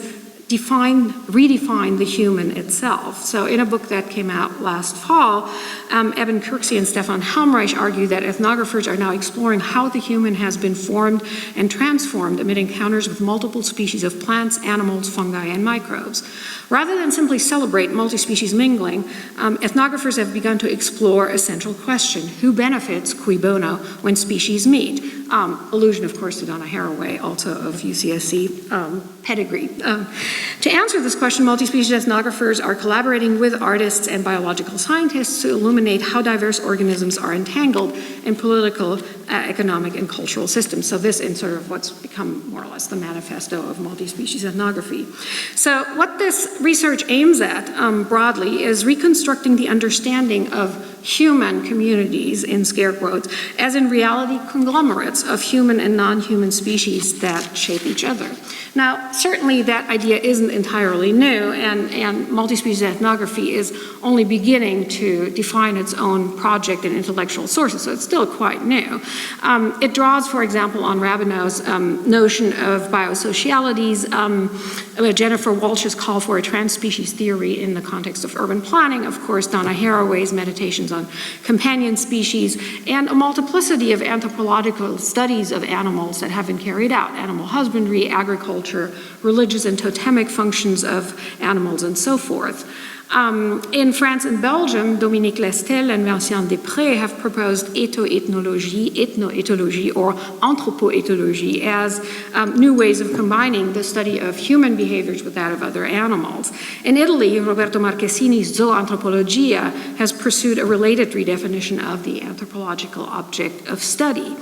redefine the human itself. So in a book that came out last fall, Eben Kirksey and Stefan Helmreich argue that ethnographers are now exploring how the human has been formed and transformed amid encounters with multiple species of plants, animals, fungi, and microbes. Rather than simply celebrate multi-species mingling, ethnographers have begun to explore a central question: who benefits, cui bono, when species meet? Allusion, of course, to Donna Haraway, also of UCSC pedigree. To answer this question, multi-species ethnographers are collaborating with artists and biological scientists to illuminate how diverse organisms are entangled in political, economic, and cultural systems. So this in sort of what's become more or less the manifesto of multi-species ethnography. So what this research aims at, broadly, is reconstructing the understanding of human communities, in scare quotes, as in reality conglomerates of human and non-human species that shape each other. Now, certainly that idea isn't entirely new, and multi-species ethnography is only beginning to define its own project and intellectual sources, so it's still quite new. It draws, for example, on Rabineau's notion of biosocialities, Jennifer Walsh's call for a trans-species theory in the context of urban planning, of course, Donna Haraway's meditations on companion species, and a multiplicity of anthropological studies of animals that have been carried out: animal husbandry, agriculture, religious and totemic functions of animals, and so forth. In France and Belgium, Dominique Lestel and Vincent Després have proposed ethnoethnology, or anthropoethology as new ways of combining the study of human behaviors with that of other animals. In Italy, Roberto Marchesini's Zoanthropologia has pursued a related redefinition of the anthropological object of study.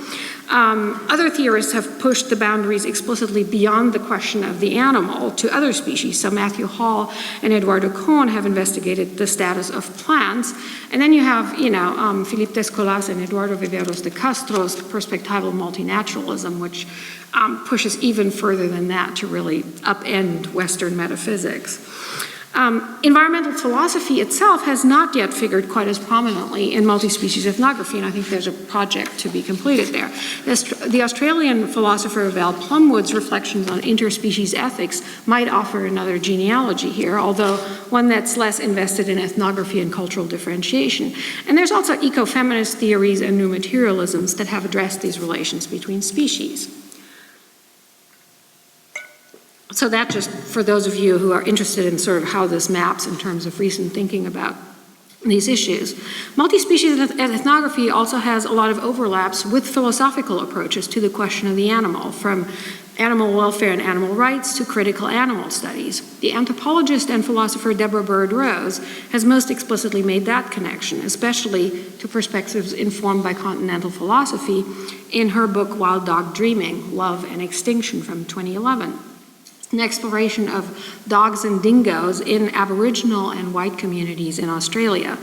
Other theorists have pushed the boundaries explicitly beyond the question of the animal to other species. So Matthew Hall and Eduardo Kohn have investigated the status of plants. And then you have, Philippe Descolas and Eduardo Viveros de Castro's perspectival multinaturalism, which pushes even further than that to really upend Western metaphysics. Environmental philosophy itself has not yet figured quite as prominently in multi-species ethnography, and I think there's a project to be completed there. The Australian philosopher Val Plumwood's reflections on interspecies ethics might offer another genealogy here, although one that's less invested in ethnography and cultural differentiation. And there's also ecofeminist theories and new materialisms that have addressed these relations between species. So that just for those of you who are interested in sort of how this maps in terms of recent thinking about these issues. Multi-species ethnography also has a lot of overlaps with philosophical approaches to the question of the animal, from animal welfare and animal rights to critical animal studies. The anthropologist and philosopher Deborah Bird Rose has most explicitly made that connection, especially to perspectives informed by continental philosophy in her book Wild Dog Dreaming, Love and Extinction from 2011. An exploration of dogs and dingoes in Aboriginal and white communities in Australia.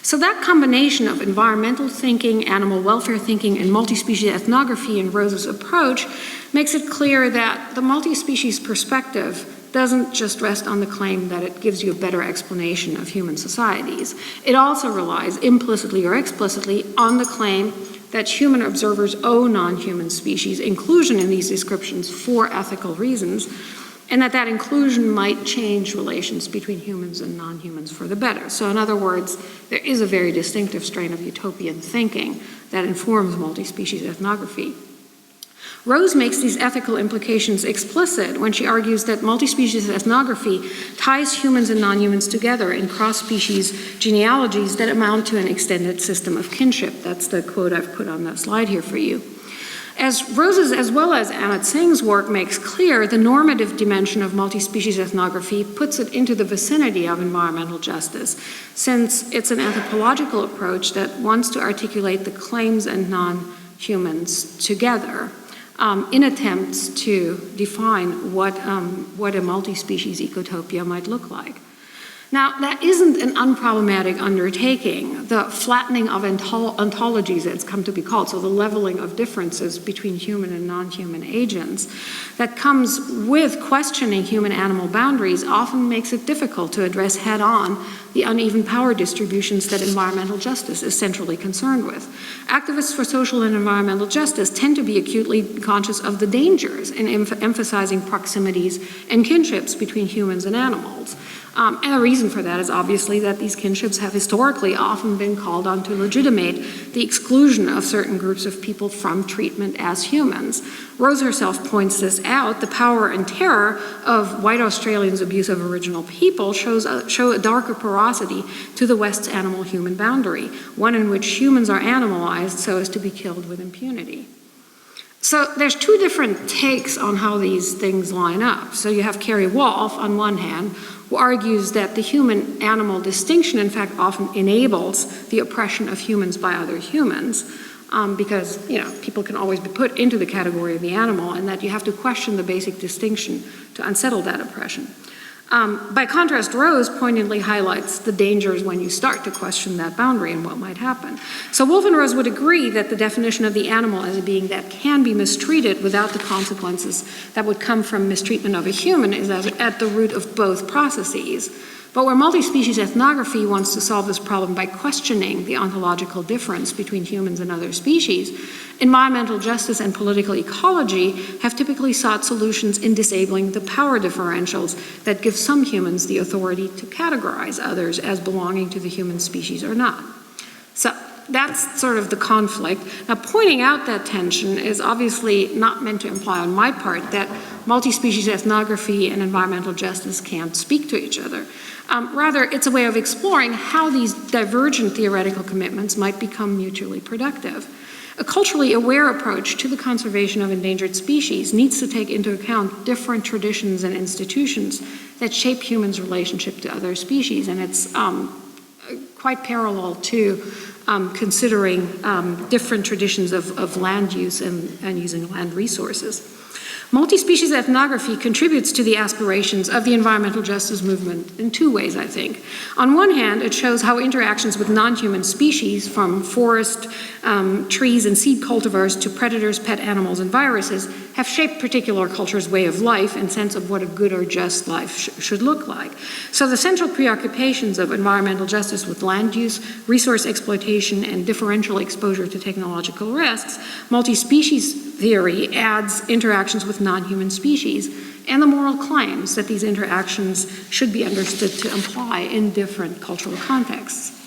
So that combination of environmental thinking, animal welfare thinking, and multi-species ethnography in Rose's approach makes it clear that the multi-species perspective doesn't just rest on the claim that it gives you a better explanation of human societies. It also relies implicitly or explicitly on the claim that human observers owe non-human species inclusion in these descriptions for ethical reasons, and that inclusion might change relations between humans and non-humans for the better. So in other words, there is a very distinctive strain of utopian thinking that informs multi-species ethnography. Rose makes these ethical implications explicit when she argues that multi-species ethnography ties humans and non-humans together in cross-species genealogies that amount to an extended system of kinship. That's the quote I've put on that slide here for you. As Rose's as well as Amit Singh's work makes clear, the normative dimension of multi-species ethnography puts it into the vicinity of environmental justice, since it's an anthropological approach that wants to articulate the claims and non-humans together. In attempts to define what a multi-species ecotopia might look like. Now, that isn't an unproblematic undertaking. The flattening of ontologies, it's come to be called, so the leveling of differences between human and non-human agents, that comes with questioning human-animal boundaries often makes it difficult to address head-on the uneven power distributions that environmental justice is centrally concerned with. Activists for social and environmental justice tend to be acutely conscious of the dangers in emphasizing proximities and kinships between humans and animals. And the reason for that is obviously that these kinships have historically often been called on to legitimate the exclusion of certain groups of people from treatment as humans. Rose herself points this out. The power and terror of white Australians' abuse of Aboriginal people show a darker porosity to the West's animal-human boundary, one in which humans are animalized so as to be killed with impunity. So there's two different takes on how these things line up. So you have Kerry Wolf, on one hand, who argues that the human-animal distinction, in fact, often enables the oppression of humans by other humans, because people can always be put into the category of the animal, and that you have to question the basic distinction to unsettle that oppression. By contrast, Rose poignantly highlights the dangers when you start to question that boundary and what might happen. So Wolf and Rose would agree that the definition of the animal as a being that can be mistreated without the consequences that would come from mistreatment of a human is at the root of both processes. But where multi-species ethnography wants to solve this problem by questioning the ontological difference between humans and other species, environmental justice and political ecology have typically sought solutions in disabling the power differentials that give some humans the authority to categorize others as belonging to the human species or not. So that's sort of the conflict. Now, pointing out that tension is obviously not meant to imply on my part that multi-species ethnography and environmental justice can't speak to each other. Rather, it's a way of exploring how these divergent theoretical commitments might become mutually productive. A culturally aware approach to the conservation of endangered species needs to take into account different traditions and institutions that shape humans' relationship to other species, and it's quite parallel to considering different traditions of land use and using land resources. Multi-species ethnography contributes to the aspirations of the environmental justice movement in two ways, I think. On one hand, it shows how interactions with non-human species, from forest, trees, and seed cultivars to predators, pet animals, and viruses, have shaped particular cultures' way of life and sense of what a good or just life should look like. So the central preoccupations of environmental justice with land use, resource exploitation, and differential exposure to technological risks, multi-species theory adds interactions with non-human species and the moral claims that these interactions should be understood to imply in different cultural contexts.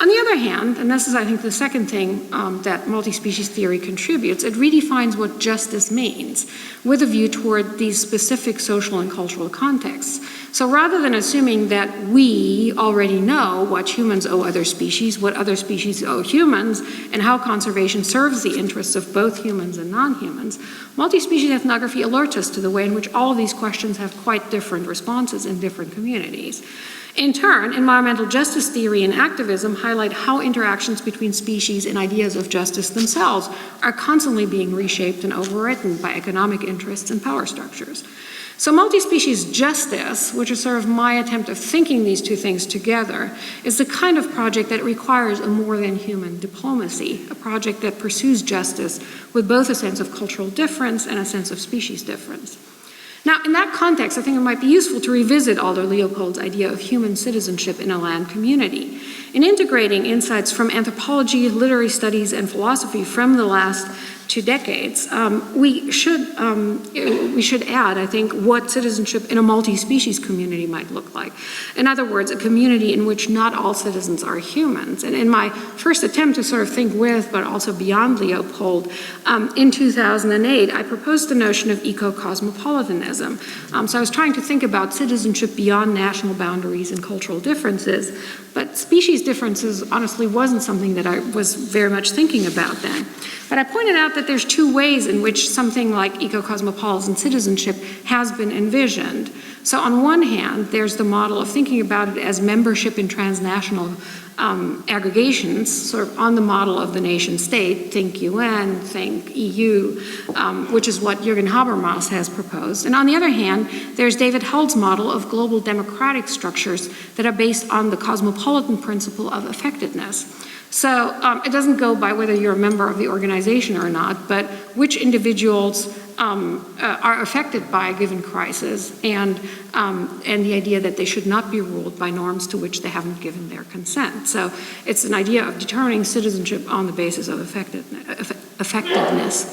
On the other hand, and this is, I think, the second thing that multi-species theory contributes, it redefines what justice means with a view toward these specific social and cultural contexts. So rather than assuming that we already know what humans owe other species, what other species owe humans, and how conservation serves the interests of both humans and non-humans, multi-species ethnography alerts us to the way in which all of these questions have quite different responses in different communities. In turn, environmental justice theory and activism highlight how interactions between species and ideas of justice themselves are constantly being reshaped and overwritten by economic interests and power structures. So multi-species justice, which is sort of my attempt of thinking these two things together, is the kind of project that requires a more than human diplomacy, a project that pursues justice with both a sense of cultural difference and a sense of species difference. Now, in that context, I think it might be useful to revisit Aldo Leopold's idea of human citizenship in a land community. In integrating insights from anthropology, literary studies, and philosophy from the last 2 decades, we should add, I think, what citizenship in a multi-species community might look like. In other words, a community in which not all citizens are humans. And in my first attempt to sort of think with, but also beyond Leopold, in 2008, I proposed the notion of eco-cosmopolitanism. So I was trying to think about citizenship beyond national boundaries and cultural differences, but species differences honestly wasn't something that I was very much thinking about then. But I pointed out that there's 2 ways in which something like eco-cosmopolitan citizenship has been envisioned. So on one hand, there's the model of thinking about it as membership in transnational aggregations, sort of on the model of the nation state, think UN, think EU, which is what Jürgen Habermas has proposed. And on the other hand, there's David Held's model of global democratic structures that are based on the cosmopolitan principle of effectiveness. So it doesn't go by whether you're a member of the organization or not, but which individuals are affected by a given crisis, and the idea that they should not be ruled by norms to which they haven't given their consent. So it's an idea of determining citizenship on the basis of effectiveness.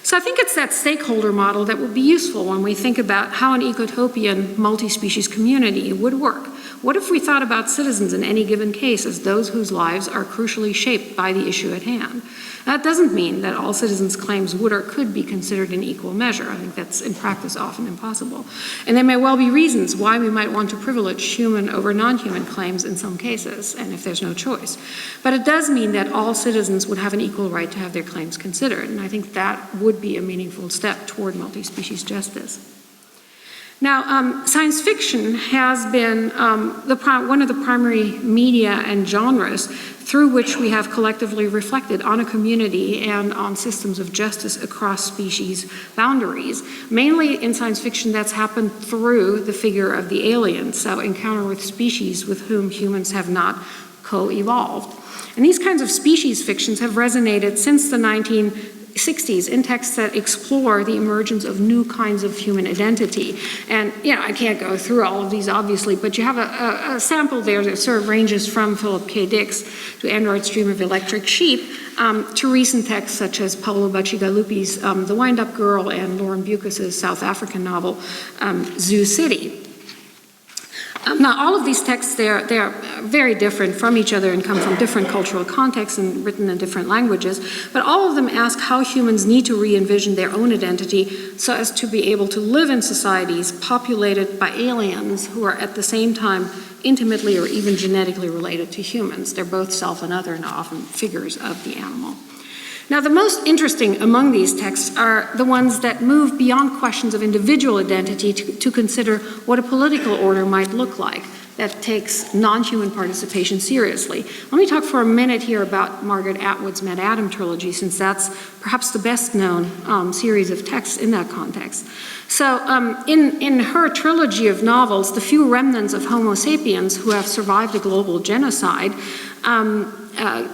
So I think it's that stakeholder model that would be useful when we think about how an ecotopian multi-species community would work. What if we thought about citizens in any given case as those whose lives are crucially shaped by the issue at hand? That doesn't mean that all citizens' claims would or could be considered in equal measure. I think that's in practice often impossible. And there may well be reasons why we might want to privilege human over non-human claims in some cases, and if there's no choice. But it does mean that all citizens would have an equal right to have their claims considered, and I think that would be a meaningful step toward multi-species justice. Now, science fiction has been one of the primary media and genres through which we have collectively reflected on a community and on systems of justice across species boundaries. Mainly in science fiction, that's happened through the figure of the alien, so encounter with species with whom humans have not co-evolved. And these kinds of species fictions have resonated since the 1960s in texts that explore the emergence of new kinds of human identity. And, I can't go through all of these, obviously, but you have a sample there that sort of ranges from Philip K. Dick's To Android's Dream of Electric Sheep to recent texts such as Paolo Bacigalupi's The Wind-Up Girl and Lauren Bukas's South African novel, Zoo City. Now, all of these texts, they are very different from each other and come from different cultural contexts and written in different languages, but all of them ask how humans need to re-envision their own identity so as to be able to live in societies populated by aliens who are at the same time intimately or even genetically related to humans. They're both self and other and often figures of the animal. Now, the most interesting among these texts are the ones that move beyond questions of individual identity to consider what a political order might look like. that takes non-human participation seriously. Let me talk for a minute here about Margaret Atwood's Mad Adam trilogy, since that's perhaps the best known series of texts in that context. So in her trilogy of novels, the few remnants of Homo sapiens who have survived a global genocide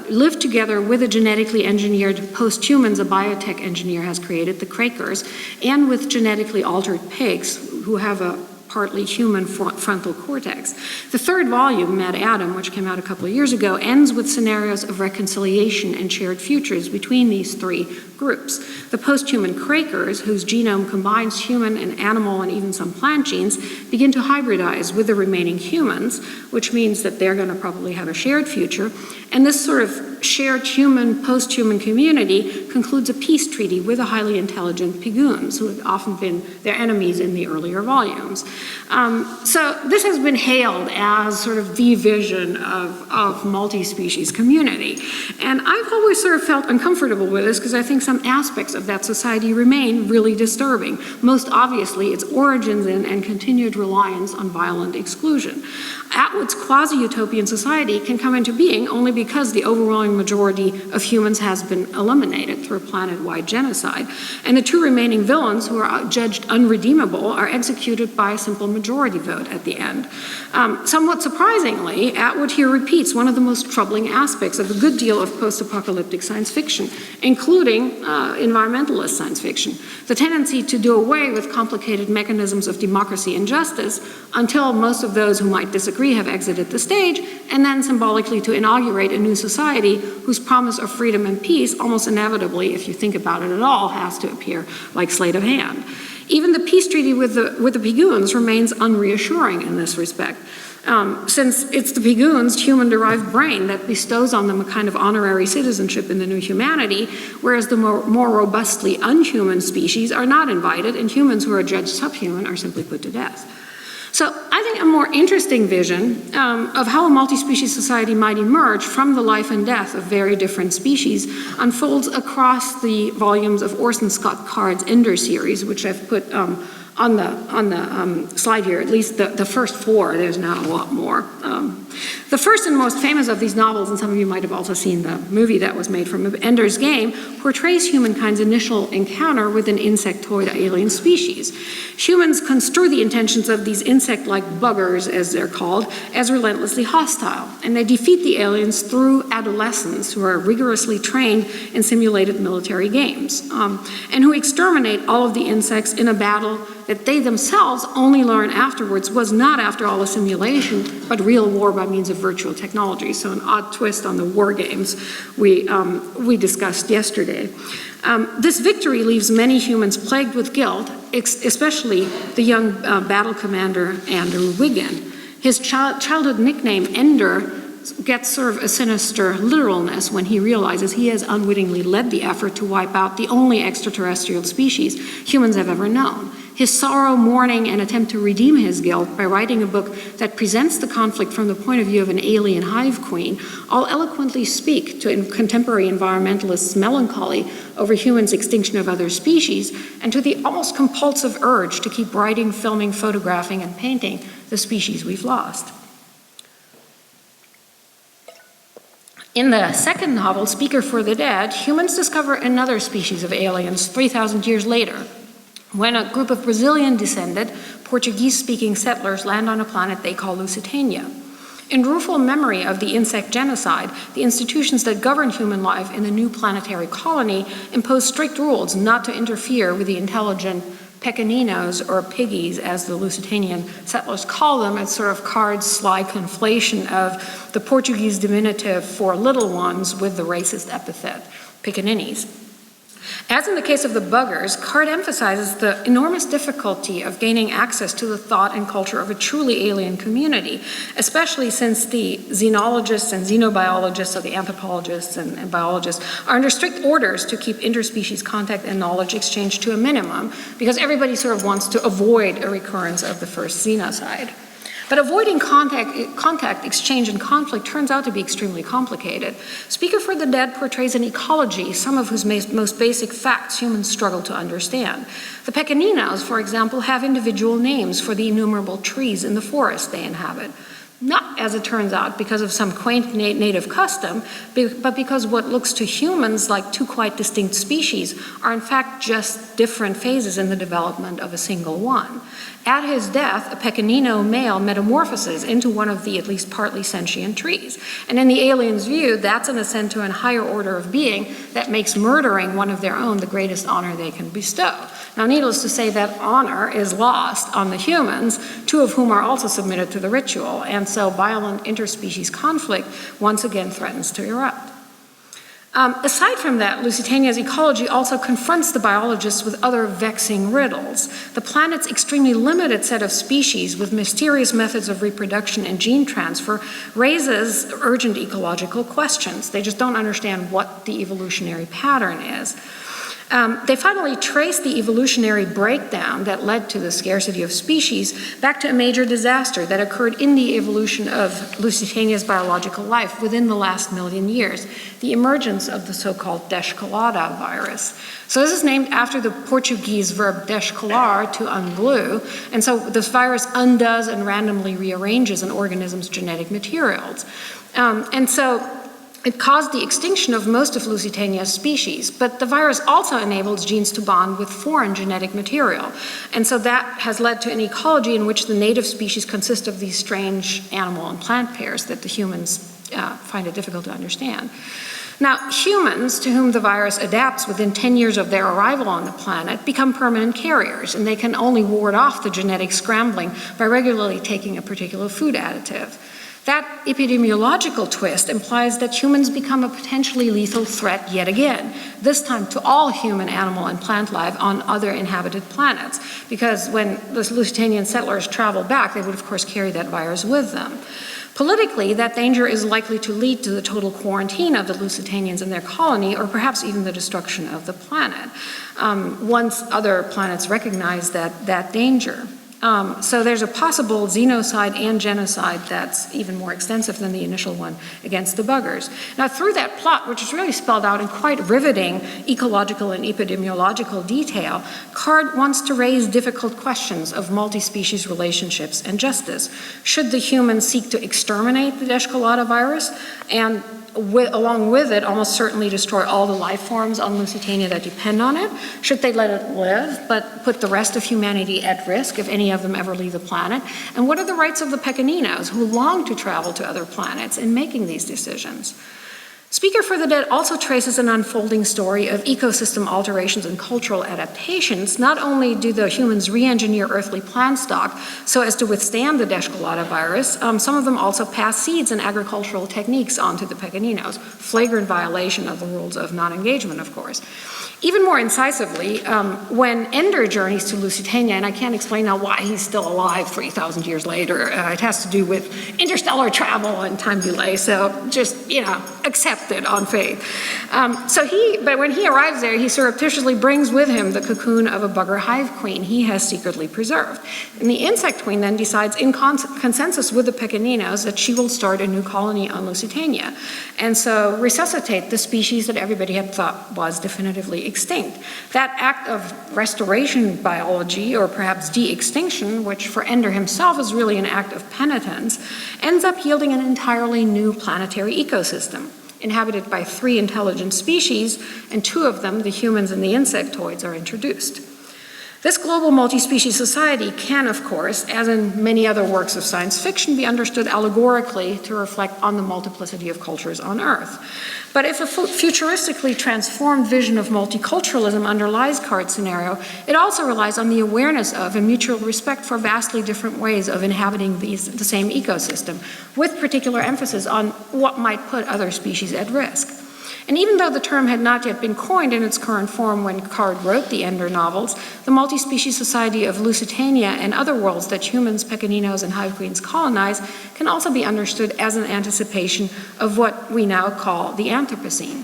live together with the genetically engineered post-humans a biotech engineer has created, the Quakers, and with genetically altered pigs who have a partly human frontal cortex. The third volume, Mad Adam, which came out a couple of years ago, ends with scenarios of reconciliation and shared futures between these three groups. The post-human Quakers, whose genome combines human and animal and even some plant genes, begin to hybridize with the remaining humans, which means that they're going to probably have a shared future. And this sort of shared human, post-human community concludes a peace treaty with the highly intelligent Piguns, who had often been their enemies in the earlier volumes. So this has been hailed as sort of the vision of multi-species community. And I've always sort of felt uncomfortable with this because I think some aspects of that society remain really disturbing. Most obviously, its origins in and continued reliance on violent exclusion. Atwood's quasi-utopian society can come into being only because the overwhelming majority of humans has been eliminated through a planet-wide genocide. And the two remaining villains, who are judged unredeemable, are executed by a simple majority vote at the end. Somewhat surprisingly, Atwood here repeats one of the most troubling aspects of a good deal of post-apocalyptic science fiction, including environmentalist science fiction, the tendency to do away with complicated mechanisms of democracy and justice until most of those who might disagree have exited the stage, and then symbolically to inaugurate a new society whose promise of freedom and peace almost inevitably, if you think about it at all, has to appear like sleight of hand. Even the peace treaty with the Piguns remains unreassuring in this respect, since it's the Piguns' human-derived brain that bestows on them a kind of honorary citizenship in the new humanity, whereas the more robustly unhuman species are not invited, and humans who are judged subhuman are simply put to death. So I think a more interesting vision of how a multi-species society might emerge from the life and death of very different species unfolds across the volumes of Orson Scott Card's Ender series, which I've put on the slide here, at least the first four. There's now a lot more. The first and most famous of these novels, and some of you might have also seen the movie that was made from Ender's Game, portrays humankind's initial encounter with an insectoid alien species. Humans construe the intentions of these insect-like buggers, as they're called, as relentlessly hostile, and they defeat the aliens through adolescents who are rigorously trained in simulated military games, and who exterminate all of the insects in a battle that they themselves only learn afterwards was not, after all, a simulation, but real war by means of virtual technology. So an odd twist on the war games we discussed yesterday. This victory leaves many humans plagued with guilt, especially the young battle commander Andrew Wiggin. His childhood nickname, Ender, gets sort of a sinister literalness when he realizes he has unwittingly led the effort to wipe out the only extraterrestrial species humans have ever known. His sorrow, mourning, and attempt to redeem his guilt by writing a book that presents the conflict from the point of view of an alien hive queen all eloquently speak to contemporary environmentalists' melancholy over humans' extinction of other species and to the almost compulsive urge to keep writing, filming, photographing, and painting the species we've lost. In the second novel, Speaker for the Dead, humans discover another species of aliens 3,000 years later, when a group of Brazilian-descended, Portuguese-speaking settlers land on a planet they call Lusitania. In rueful memory of the insect genocide, the institutions that govern human life in the new planetary colony impose strict rules not to interfere with the intelligent pequeninos, or piggies, as the Lusitanian settlers call them. It's sort of Card's sly conflation of the Portuguese diminutive for little ones with the racist epithet, pickaninnies. As in the case of the buggers, Card emphasizes the enormous difficulty of gaining access to the thought and culture of a truly alien community, especially since the xenologists and xenobiologists, so the anthropologists and biologists, are under strict orders to keep interspecies contact and knowledge exchange to a minimum, because everybody sort of wants to avoid a recurrence of the first xenocide. But avoiding contact, exchange, and conflict turns out to be extremely complicated. Speaker for the Dead portrays an ecology, some of whose most basic facts humans struggle to understand. The pequeninos, for example, have individual names for the innumerable trees in the forest they inhabit. Not, as it turns out, because of some quaint native custom, but because what looks to humans like two quite distinct species are in fact just different phases in the development of a single one. At his death, a pecanino male metamorphoses into one of the at least partly sentient trees. And in the alien's view, that's an ascent to a higher order of being that makes murdering one of their own the greatest honor they can bestow. Now, needless to say, that honor is lost on the humans, two of whom are also submitted to the ritual, and so violent interspecies conflict once again threatens to erupt. Aside from that, Lusitania's ecology also confronts the biologists with other vexing riddles. The planet's extremely limited set of species with mysterious methods of reproduction and gene transfer raises urgent ecological questions. They just don't understand what the evolutionary pattern is. They finally trace the evolutionary breakdown that led to the scarcity of species back to a major disaster that occurred in the evolution of Lusitania's biological life within the last million years, the emergence of the so-called descolada virus. So this is named after the Portuguese verb descolar, to unglue, and so this virus undoes and randomly rearranges an organism's genetic materials. It caused the extinction of most of Lusitania's species, but the virus also enables genes to bond with foreign genetic material. And so that has led to an ecology in which the native species consist of these strange animal and plant pairs that the humans find it difficult to understand. Now, humans, to whom the virus adapts within 10 years of their arrival on the planet, become permanent carriers, and they can only ward off the genetic scrambling by regularly taking a particular food additive. That epidemiological twist implies that humans become a potentially lethal threat yet again, this time to all human, animal, and plant life on other inhabited planets, because when the Lusitanian settlers travel back, they would of course carry that virus with them. Politically, that danger is likely to lead to the total quarantine of the Lusitanians in their colony, or perhaps even the destruction of the planet, once other planets recognize that danger. So there's a possible xenocide and genocide that's even more extensive than the initial one against the buggers. Now, through that plot, which is really spelled out in quite riveting ecological and epidemiological detail, Card wants to raise difficult questions of multi-species relationships and justice. Should the humans seek to exterminate the descolada virus and along with it, almost certainly destroy all the life forms on Lusitania that depend on it? Should they let it live, but put the rest of humanity at risk if any of them ever leave the planet? And what are the rights of the pecaninos who long to travel to other planets in making these decisions? Speaker for the Dead also traces an unfolding story of ecosystem alterations and cultural adaptations. Not only do the humans re-engineer earthly plant stock so as to withstand the descolada virus, some of them also pass seeds and agricultural techniques onto the pecaninos, flagrant violation of the rules of non-engagement, of course. Even more incisively, when Ender journeys to Lusitania, and I can't explain now why he's still alive 3,000 years later, it has to do with interstellar travel and time delay, so just, accept it on faith. But when he arrives there, he surreptitiously brings with him the cocoon of a bugger hive queen he has secretly preserved. And the insect queen then decides in consensus with the pecaninos that she will start a new colony on Lusitania, and so resuscitate the species that everybody had thought was definitively extinct. That act of restoration biology, or perhaps de-extinction, which for Ender himself is really an act of penitence, ends up yielding an entirely new planetary ecosystem, inhabited by 3 intelligent species, and 2 of them, the humans and the insectoids, are introduced. This global multi-species society can, of course, as in many other works of science fiction, be understood allegorically to reflect on the multiplicity of cultures on Earth. But if a futuristically transformed vision of multiculturalism underlies Card's scenario, it also relies on the awareness of and mutual respect for vastly different ways of inhabiting the same ecosystem, with particular emphasis on what might put other species at risk. And even though the term had not yet been coined in its current form when Card wrote the Ender novels, the multi-species society of Lusitania and other worlds that humans, pecaninos, and hive queens colonize can also be understood as an anticipation of what we now call the Anthropocene.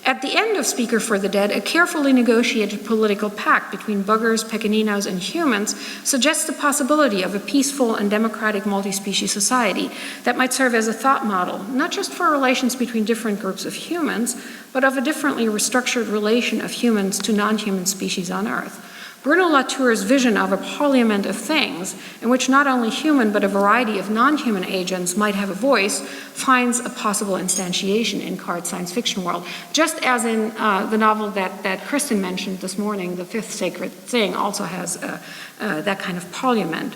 At the end of Speaker for the Dead, a carefully negotiated political pact between buggers, pecaninos, and humans suggests the possibility of a peaceful and democratic multi-species society that might serve as a thought model, not just for relations between different groups of humans, but of a differently restructured relation of humans to non-human species on Earth. Bruno Latour's vision of a parliament of things, in which not only human but a variety of non-human agents might have a voice, finds a possible instantiation in Card's science fiction world. Just as in the novel that Kristen mentioned this morning, The Fifth Sacred Thing also has that kind of parliament.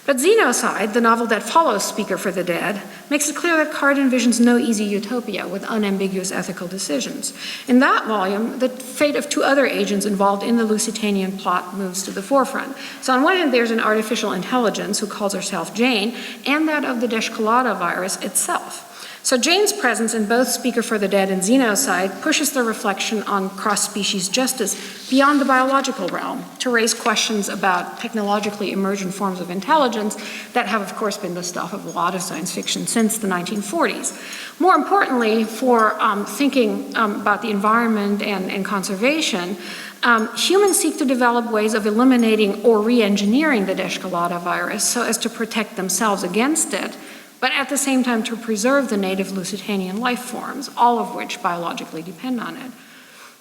But Xenocide, the novel that follows Speaker for the Dead, makes it clear that Card envisions no easy utopia with unambiguous ethical decisions. In that volume, the fate of two other agents involved in the Lusitanian plot moves to the forefront. So on one hand, there's an artificial intelligence who calls herself Jane, and that of the Descolada virus itself. So Jane's presence in both Speaker for the Dead and Xenocide pushes the reflection on cross-species justice beyond the biological realm to raise questions about technologically emergent forms of intelligence that have, of course, been the stuff of a lot of science fiction since the 1940s. More importantly, for thinking about the environment and conservation, humans seek to develop ways of eliminating or re-engineering the Descolada virus so as to protect themselves against it, but at the same time to preserve the native Lusitanian life forms, all of which biologically depend on it.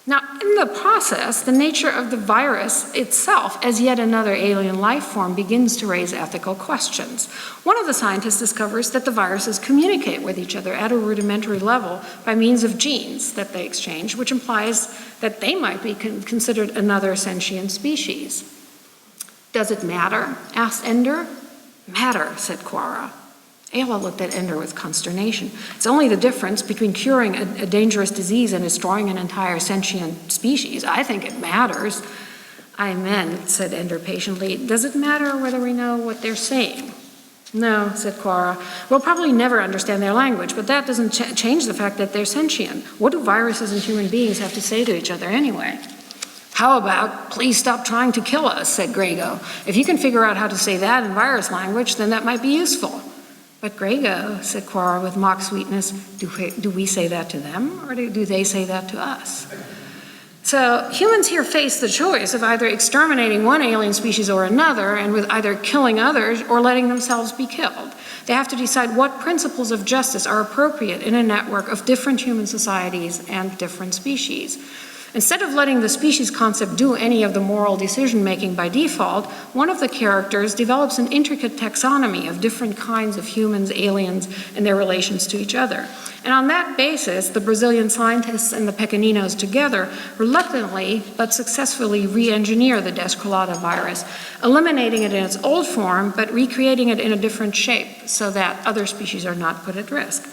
Now, in the process, the nature of the virus itself, as yet another alien life form, begins to raise ethical questions. One of the scientists discovers that the viruses communicate with each other at a rudimentary level by means of genes that they exchange, which implies that they might be considered another sentient species. Does it matter? Asked Ender. Matter, said Quara. Ayla looked at Ender with consternation. It's only the difference between curing a dangerous disease and destroying an entire sentient species. I think it matters. I meant, said Ender patiently, does it matter whether we know what they're saying? No, said Quara. We'll probably never understand their language, but that doesn't change the fact that they're sentient. What do viruses and human beings have to say to each other anyway? How about, please stop trying to kill us, said Grego. If you can figure out how to say that in virus language, then that might be useful. But Grego, said Quara with mock sweetness, do we say that to them, or do they say that to us? So humans here face the choice of either exterminating one alien species or another, and with either killing others or letting themselves be killed. They have to decide what principles of justice are appropriate in a network of different human societies and different species. Instead of letting the species concept do any of the moral decision-making by default, one of the characters develops an intricate taxonomy of different kinds of humans, aliens, and their relations to each other. And on that basis, the Brazilian scientists and the Pequeninos together reluctantly but successfully re-engineer the Descolada virus, eliminating it in its old form, but recreating it in a different shape so that other species are not put at risk.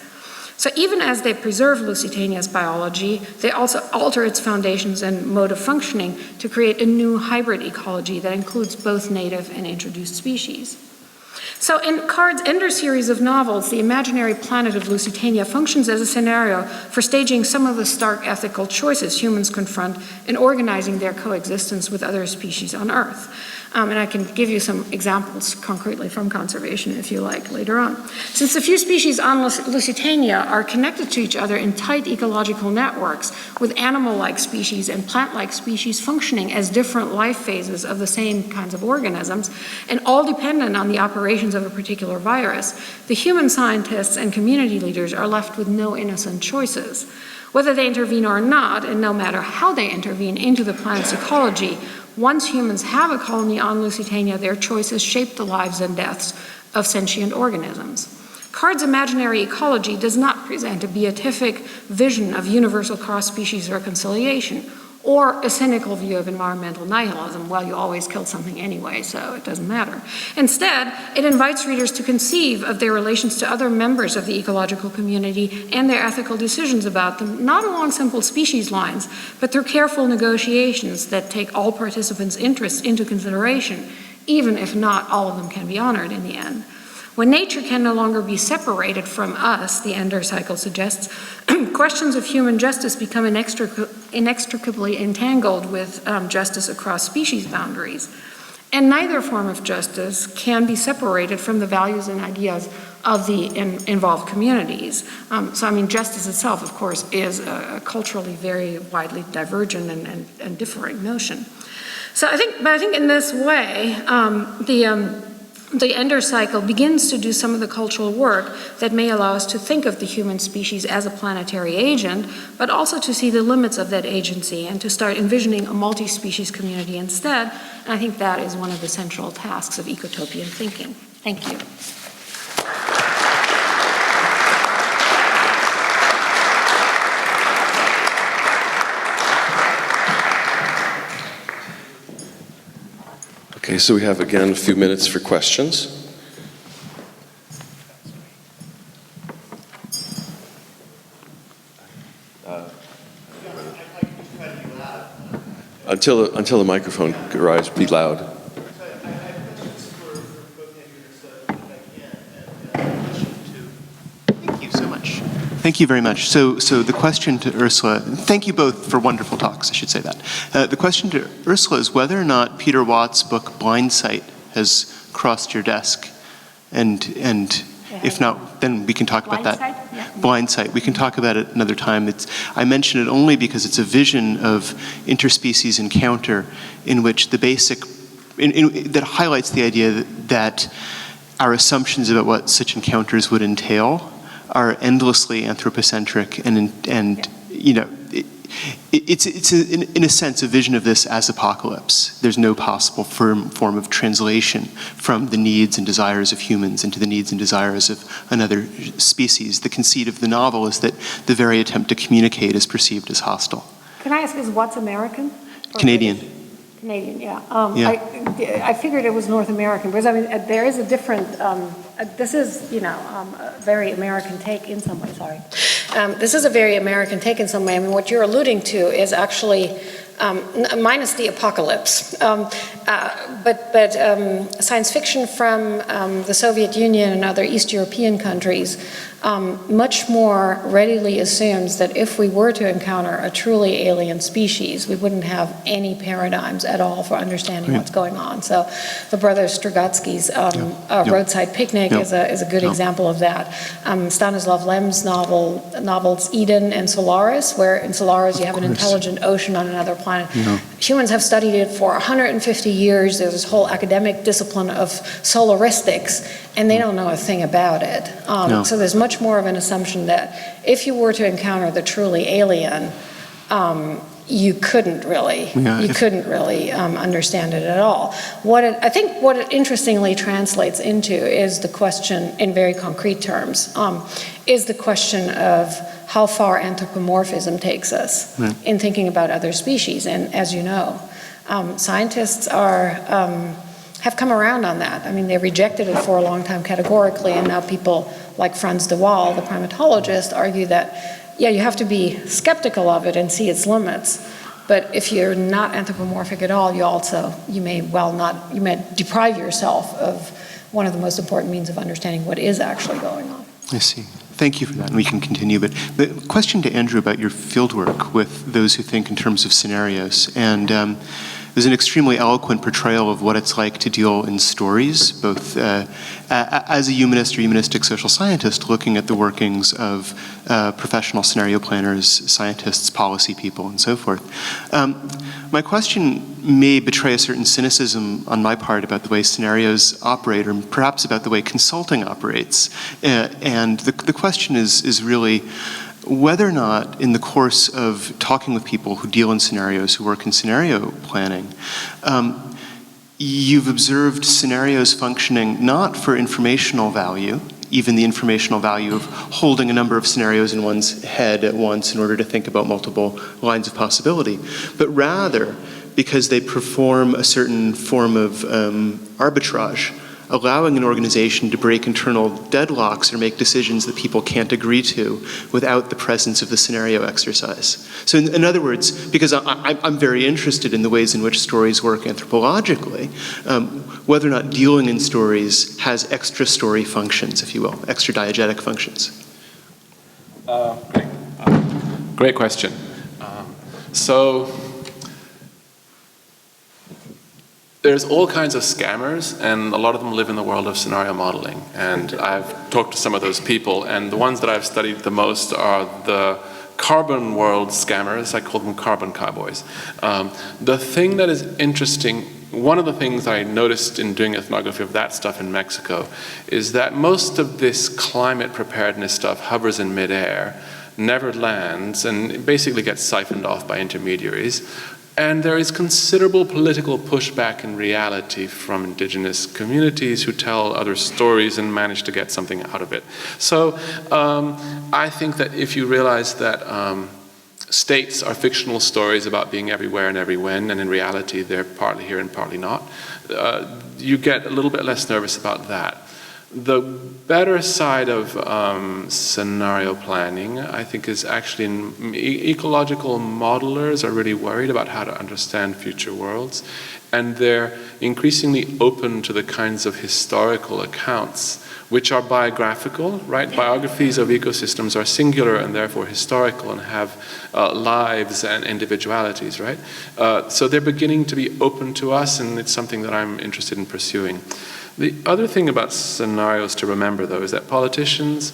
So even as they preserve Lusitania's biology, they also alter its foundations and mode of functioning to create a new hybrid ecology that includes both native and introduced species. So in Card's Ender series of novels, the imaginary planet of Lusitania functions as a scenario for staging some of the stark ethical choices humans confront in organizing their coexistence with other species on Earth. And I can give you some examples concretely from conservation if you like later on. Since the few species on Lusitania are connected to each other in tight ecological networks with animal-like species and plant-like species functioning as different life phases of the same kinds of organisms, and all dependent on the operations of a particular virus, the human scientists and community leaders are left with no innocent choices. Whether they intervene or not, and no matter how they intervene into the planet's ecology, once humans have a colony on Lusitania, their choices shape the lives and deaths of sentient organisms. Card's imaginary ecology does not present a beatific vision of universal cross-species reconciliation or a cynical view of environmental nihilism. Well, you always kill something anyway, so it doesn't matter. Instead, it invites readers to conceive of their relations to other members of the ecological community and their ethical decisions about them, not along simple species lines, but through careful negotiations that take all participants' interests into consideration, even if not all of them can be honored in the end. When nature can no longer be separated from us, the Ender cycle suggests, questions of human justice become inextricably entangled with justice across species boundaries. And neither form of justice can be separated from the values and ideas of the involved communities. Justice itself, of course, is a culturally very widely divergent and differing notion. So I think in this way, the Ender cycle begins to do some of the cultural work that may allow us to think of the human species as a planetary agent, but also to see the limits of that agency and to start envisioning a multi-species community instead. And I think that is one of the central tasks of ecotopian thinking. Thank you. Okay, so we have again a few minutes for questions. Until the microphone arrives, be loud. Thank you very much. So the question to Ursula, thank you both for wonderful talks, I should say that. The question to Ursula is whether or not Peter Watt's book Blindsight has crossed your desk, and if not, then we can talk about that. Yeah. Blindsight, we can talk about it another time. I mention it only because it's a vision of interspecies encounter in which the basic, that highlights the idea that our assumptions about what such encounters would entail are endlessly anthropocentric, and you know, it's in a sense a vision of this as apocalypse. There's no possible form of translation from the needs and desires of humans into the needs and desires of another species. The conceit of the novel is that the very attempt to communicate is perceived as hostile. Can I ask, is what's American? Canadian. British? Canadian, yeah. Yeah. I figured it was North American, because I mean, there is a different, this is, a very American take in some way, sorry. This is a very American take in some way. I mean, what you're alluding to is actually, minus the apocalypse, but science fiction from the Soviet Union and other East European countries much more readily assumes that if we were to encounter a truly alien species, we wouldn't have any paradigms at all for understanding what's going on. So the brothers Strugatsky's Roadside Picnic is a good example of that. Stanislav Lem's novels Eden and Solaris, where in Solaris you have an intelligent ocean on another planet. Humans have studied it for 150 years. There's this whole academic discipline of solaristics, and they don't know a thing about it. So there's much more of an assumption that if you were to encounter the truly alien, you couldn't really understand it at all. I think what it interestingly translates into is the question, in very concrete terms, is the question of how far anthropomorphism takes us in thinking about other species. And as you know, scientists have come around on that. I mean, they rejected it for a long time categorically, and now people like Franz de Waal, the primatologist, argue that, yeah, you have to be skeptical of it and see its limits. But if you're not anthropomorphic at all, you may deprive yourself of one of the most important means of understanding what is actually going on. I see. Thank you for that, and we can continue. But the question to Andrew about your fieldwork with those who think in terms of scenarios, and there's an extremely eloquent portrayal of what it's like to deal in stories, both as a humanist or humanistic social scientist, looking at the workings of professional scenario planners, scientists, policy people, and so forth. My question may betray a certain cynicism on my part about the way scenarios operate, or perhaps about the way consulting operates. And the question is really whether or not, in the course of talking with people who deal in scenarios, who work in scenario planning, you've observed scenarios functioning not for informational value, even the informational value of holding a number of scenarios in one's head at once in order to think about multiple lines of possibility, but rather because they perform a certain form of arbitrage, allowing an organization to break internal deadlocks or make decisions that people can't agree to without the presence of the scenario exercise. So in other words, because I'm very interested in the ways in which stories work anthropologically, whether or not dealing in stories has extra story functions, if you will, extra diegetic functions. Great question. There's all kinds of scammers, and a lot of them live in the world of scenario modeling. And I've talked to some of those people, and the ones that I've studied the most are the carbon world scammers. I call them carbon cowboys. The thing that is interesting one of the things I noticed in doing ethnography of that stuff in Mexico is that most of this climate preparedness stuff hovers in midair, never lands, and basically gets siphoned off by intermediaries. And there is considerable political pushback in reality from indigenous communities who tell other stories and manage to get something out of it. So I think that if you realize that states are fictional stories about being everywhere and everywhen, and in reality they're partly here and partly not, you get a little bit less nervous about that. The better side of scenario planning, I think, is actually ecological modelers are really worried about how to understand future worlds, and they're increasingly open to the kinds of historical accounts which are biographical, right? Biographies of ecosystems are singular and therefore historical and have lives and individualities, right? So they're beginning to be open to us, and it's something that I'm interested in pursuing. The other thing about scenarios to remember, though, is that politicians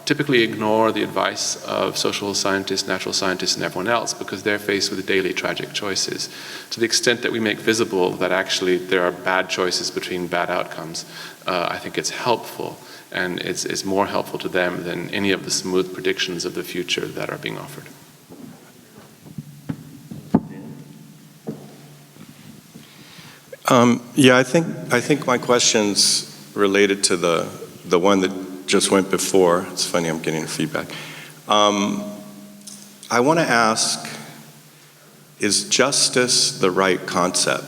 typically ignore the advice of social scientists, natural scientists, and everyone else because they're faced with daily tragic choices. To the extent that we make visible that actually there are bad choices between bad outcomes, I think it's helpful, and it's more helpful to them than any of the smooth predictions of the future that are being offered. Yeah, I think my question's related to the one that just went before. It's funny, I'm getting feedback. I want to ask, is justice the right concept?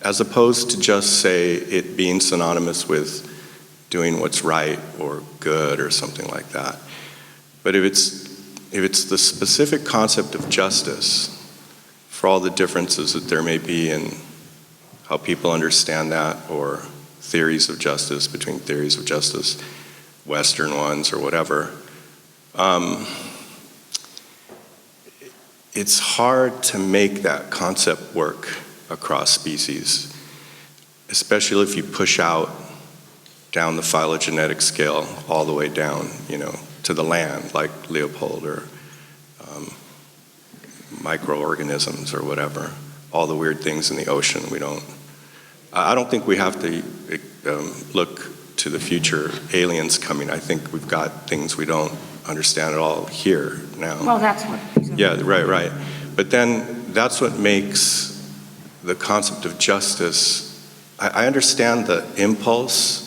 As opposed to just say it being synonymous with doing what's right or good or something like that. But if it's the specific concept of justice, for all the differences that there may be in how people understand that, or theories of justice, between theories of justice, Western ones or whatever, it's hard to make that concept work across species, especially if you push out down the phylogenetic scale all the way down, to the land, like Leopold, or microorganisms or whatever, all the weird things in the ocean I don't think we have to look to the future aliens coming. I think we've got things we don't understand at all here now. Well, that's what. Yeah, right. But then that's what makes the concept of justice, I understand the impulse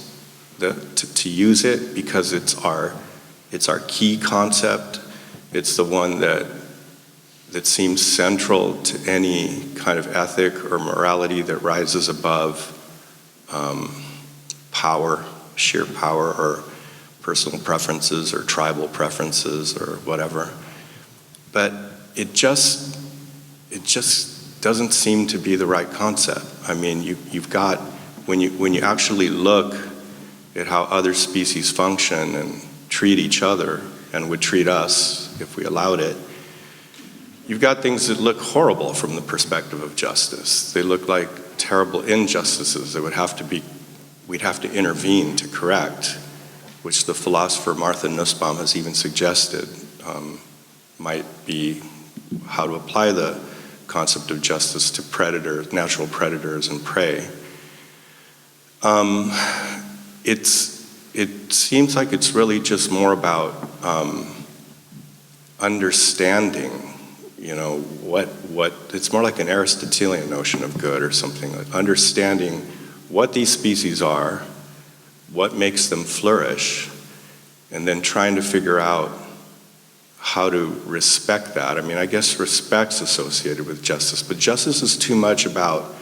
to use it because it's our key concept. It's the one that seems central to any kind of ethic or morality that rises above power, sheer power, or personal preferences or tribal preferences or whatever. But it just doesn't seem to be the right concept. I mean, you've got, when you actually look at how other species function and treat each other and would treat us if we allowed it, you've got things that look horrible from the perspective of justice. They look like terrible injustices that we'd have to intervene to correct, which the philosopher Martha Nussbaum has even suggested might be how to apply the concept of justice to predators, natural predators and prey. It seems like it's really just more about understanding, what it's more like an Aristotelian notion of good or something, like understanding what these species are, what makes them flourish, and then trying to figure out how to respect that. I mean, I guess respect's associated with justice, but justice is too much about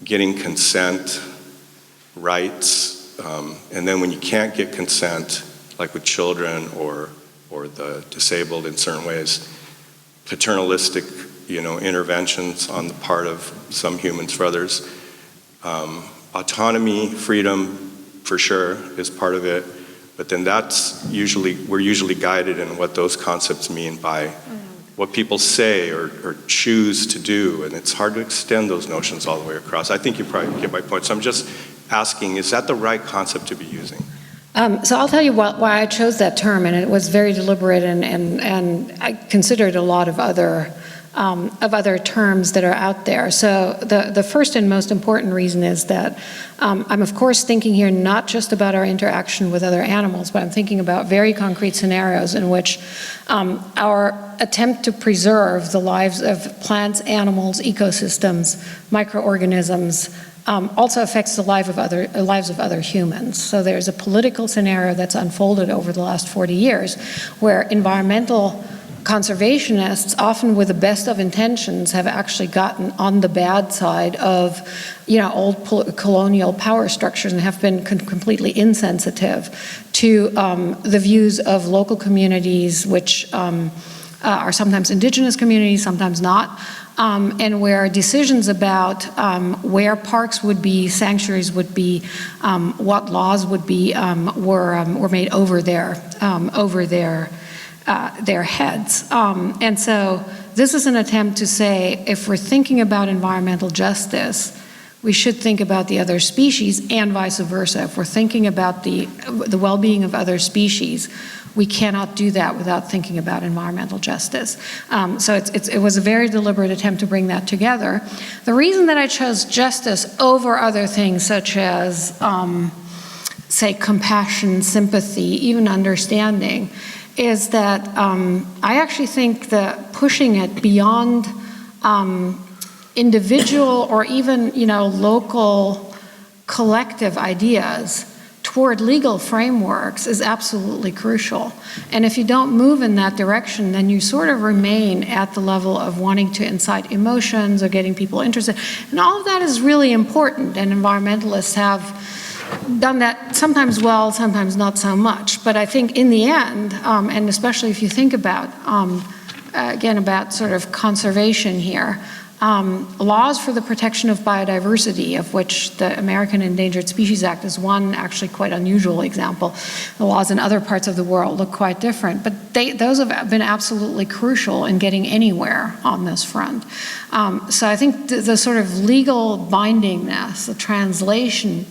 getting consent, rights, and then when you can't get consent, like with children or the disabled in certain ways, paternalistic, interventions on the part of some humans for others. Autonomy, freedom, for sure, is part of it, but then we're usually guided in what those concepts mean by what people say or choose to do, and it's hard to extend those notions all the way across. I think you probably get my point, so I'm just asking, is that the right concept to be using? So I'll tell you why I chose that term, and it was very deliberate, and I considered a lot of other terms that are out there. So the first and most important reason is that I'm of course thinking here not just about our interaction with other animals, but I'm thinking about very concrete scenarios in which our attempt to preserve the lives of plants, animals, ecosystems, microorganisms, also affects the lives of other humans. So there's a political scenario that's unfolded over the last 40 years where environmental conservationists, often with the best of intentions, have actually gotten on the bad side of, old colonial power structures and have been completely insensitive to the views of local communities, which are sometimes indigenous communities, sometimes not, and where decisions about where parks would be, sanctuaries would be, what laws would be, were made over their heads. And so this is an attempt to say, if we're thinking about environmental justice, we should think about the other species and vice versa. If we're thinking about the well-being of other species, we cannot do that without thinking about environmental justice. So it was a very deliberate attempt to bring that together. The reason that I chose justice over other things such as, say, compassion, sympathy, even understanding, is that I actually think that pushing it beyond individual or even, local collective ideas toward legal frameworks is absolutely crucial. And if you don't move in that direction, then you sort of remain at the level of wanting to incite emotions or getting people interested. And all of that is really important, and environmentalists have done that sometimes well, sometimes not so much. But I think in the end, and especially if you think about, again, about sort of conservation here, laws for the protection of biodiversity, of which the American Endangered Species Act is one actually quite unusual example. The laws in other parts of the world look quite different, but those have been absolutely crucial in getting anywhere on this front. So I think the sort of legal bindingness, the translation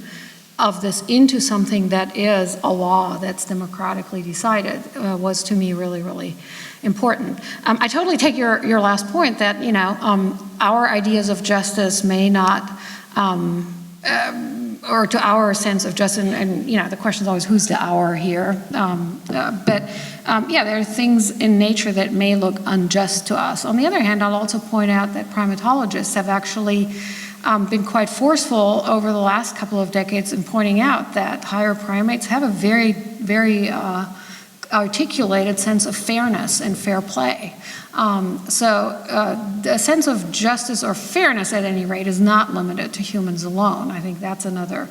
of this into something that is a law that's democratically decided was to me really, really important. I totally take your last point that, our ideas of justice may not, or to our sense of justice, and the question is always who's the our here, but there are things in nature that may look unjust to us. On the other hand, I'll also point out that primatologists have actually been quite forceful over the last couple of decades in pointing out that higher primates have a very, very articulated sense of fairness and fair play. So a sense of justice or fairness, at any rate, is not limited to humans alone. I think that's another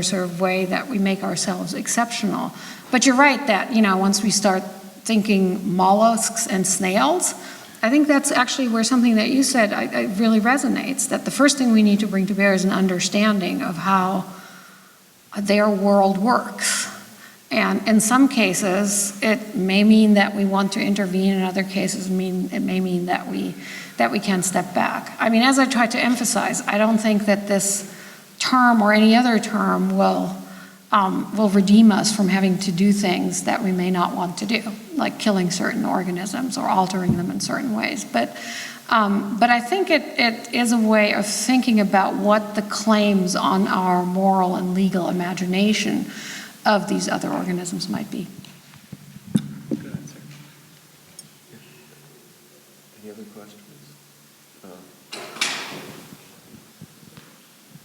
sort of way that we make ourselves exceptional. But you're right that, once we start thinking mollusks and snails, I think that's actually where something that you said really resonates, that the first thing we need to bring to bear is an understanding of how their world works. And in some cases, it may mean that we want to intervene. In other cases, it may mean that we can step back. I mean, as I tried to emphasize, I don't think that this term or any other term will redeem us from having to do things that we may not want to do, like killing certain organisms or altering them in certain ways. But I think it is a way of thinking about what the claims on our moral and legal imagination of these other organisms might be. Good answer. Any other questions?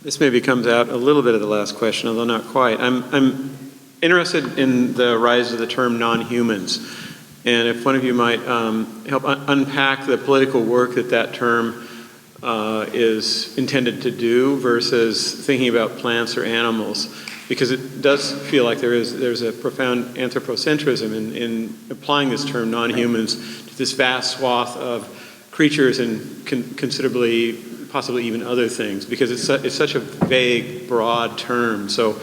This maybe comes out a little bit of the last question, although not quite. I'm interested in the rise of the term non-humans, and if one of you might help unpack the political work that term is intended to do versus thinking about plants or animals, because it does feel like there's a profound anthropocentrism in applying this term non-humans to this vast swath of creatures and considerably, possibly even other things, because it's such a vague, broad term. So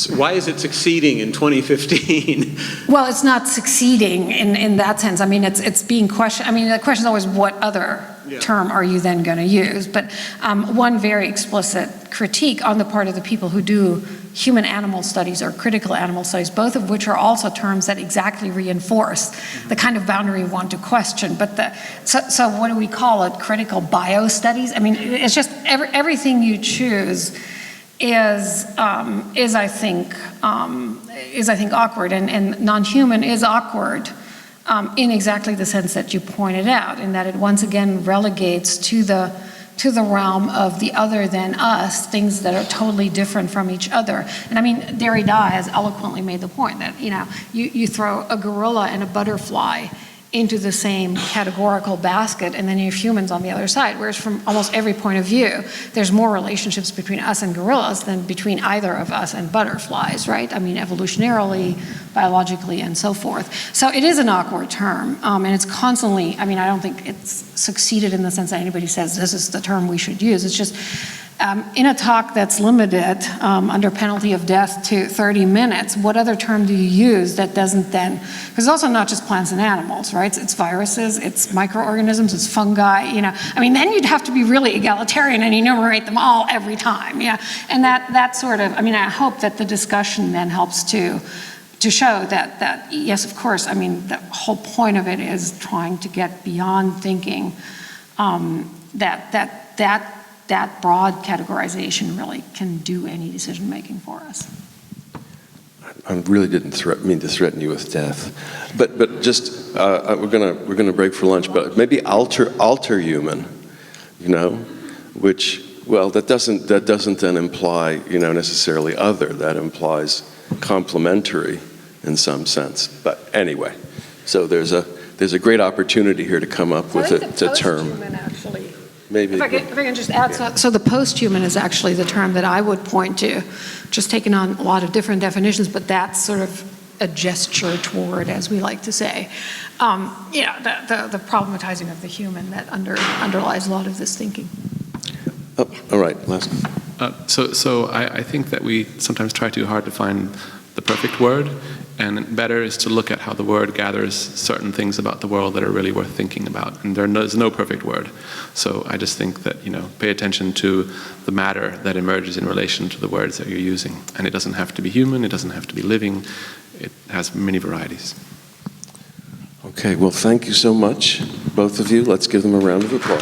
Why is it succeeding in 2015? Well, it's not succeeding in that sense. I mean, it's being questioned. I mean, the question is always what other term are you then going to use? But one very explicit critique on the part of the people who do human animal studies or critical animal studies, both of which are also terms that exactly reinforce the kind of boundary we want to question. But so what do we call it? Critical bio studies? I mean, it's just everything you choose is I think awkward, and non-human is awkward in exactly the sense that you pointed out, in that it once again relegates to the realm of the other than us, things that are totally different from each other. And I mean, Derrida has eloquently made the point that, you know, you throw a gorilla and a butterfly into the same categorical basket, and then you have humans on the other side, whereas from almost every point of view, there's more relationships between us and gorillas than between either of us and butterflies, right? I mean, evolutionarily, biologically, and so forth. So it is an awkward term, and it's constantly, I mean, I don't think it's succeeded in the sense that anybody says this is the term we should use. It's just, in a talk that's limited under penalty of death to 30 minutes, what other term do you use that doesn't then, because it's also not just plants and animals, right? It's viruses, it's microorganisms, it's fungi, you know. I mean, then you'd have to be really egalitarian and enumerate them all every time, yeah. And that sort of, I mean, I hope that the discussion then helps to show that yes, of course, I mean, the whole point of it is trying to get beyond thinking that broad categorization really can do any decision making for us. I really didn't mean to threaten you with death, but just we're gonna break for lunch. But maybe alter human, you know, which, well, that doesn't then imply, you know, necessarily other. That implies complementary in some sense. But anyway, so there's a great opportunity here to come up with a term. Actually. Maybe. If I can just add, so the post-human is actually the term that I would point to, just taking on a lot of different definitions, but that's sort of a gesture toward, as we like to say, the problematizing of the human that underlies a lot of this thinking. Oh, all right, last. So I think that we sometimes try too hard to find the perfect word, and better is to look at how the word gathers certain things about the world that are really worth thinking about. And there's no perfect word. So I just think that, you know, pay attention to the matter that emerges in relation to the words that you're using. And it doesn't have to be human, it doesn't have to be living, it has many varieties. Okay, well, thank you so much, both of you. Let's give them a round of applause.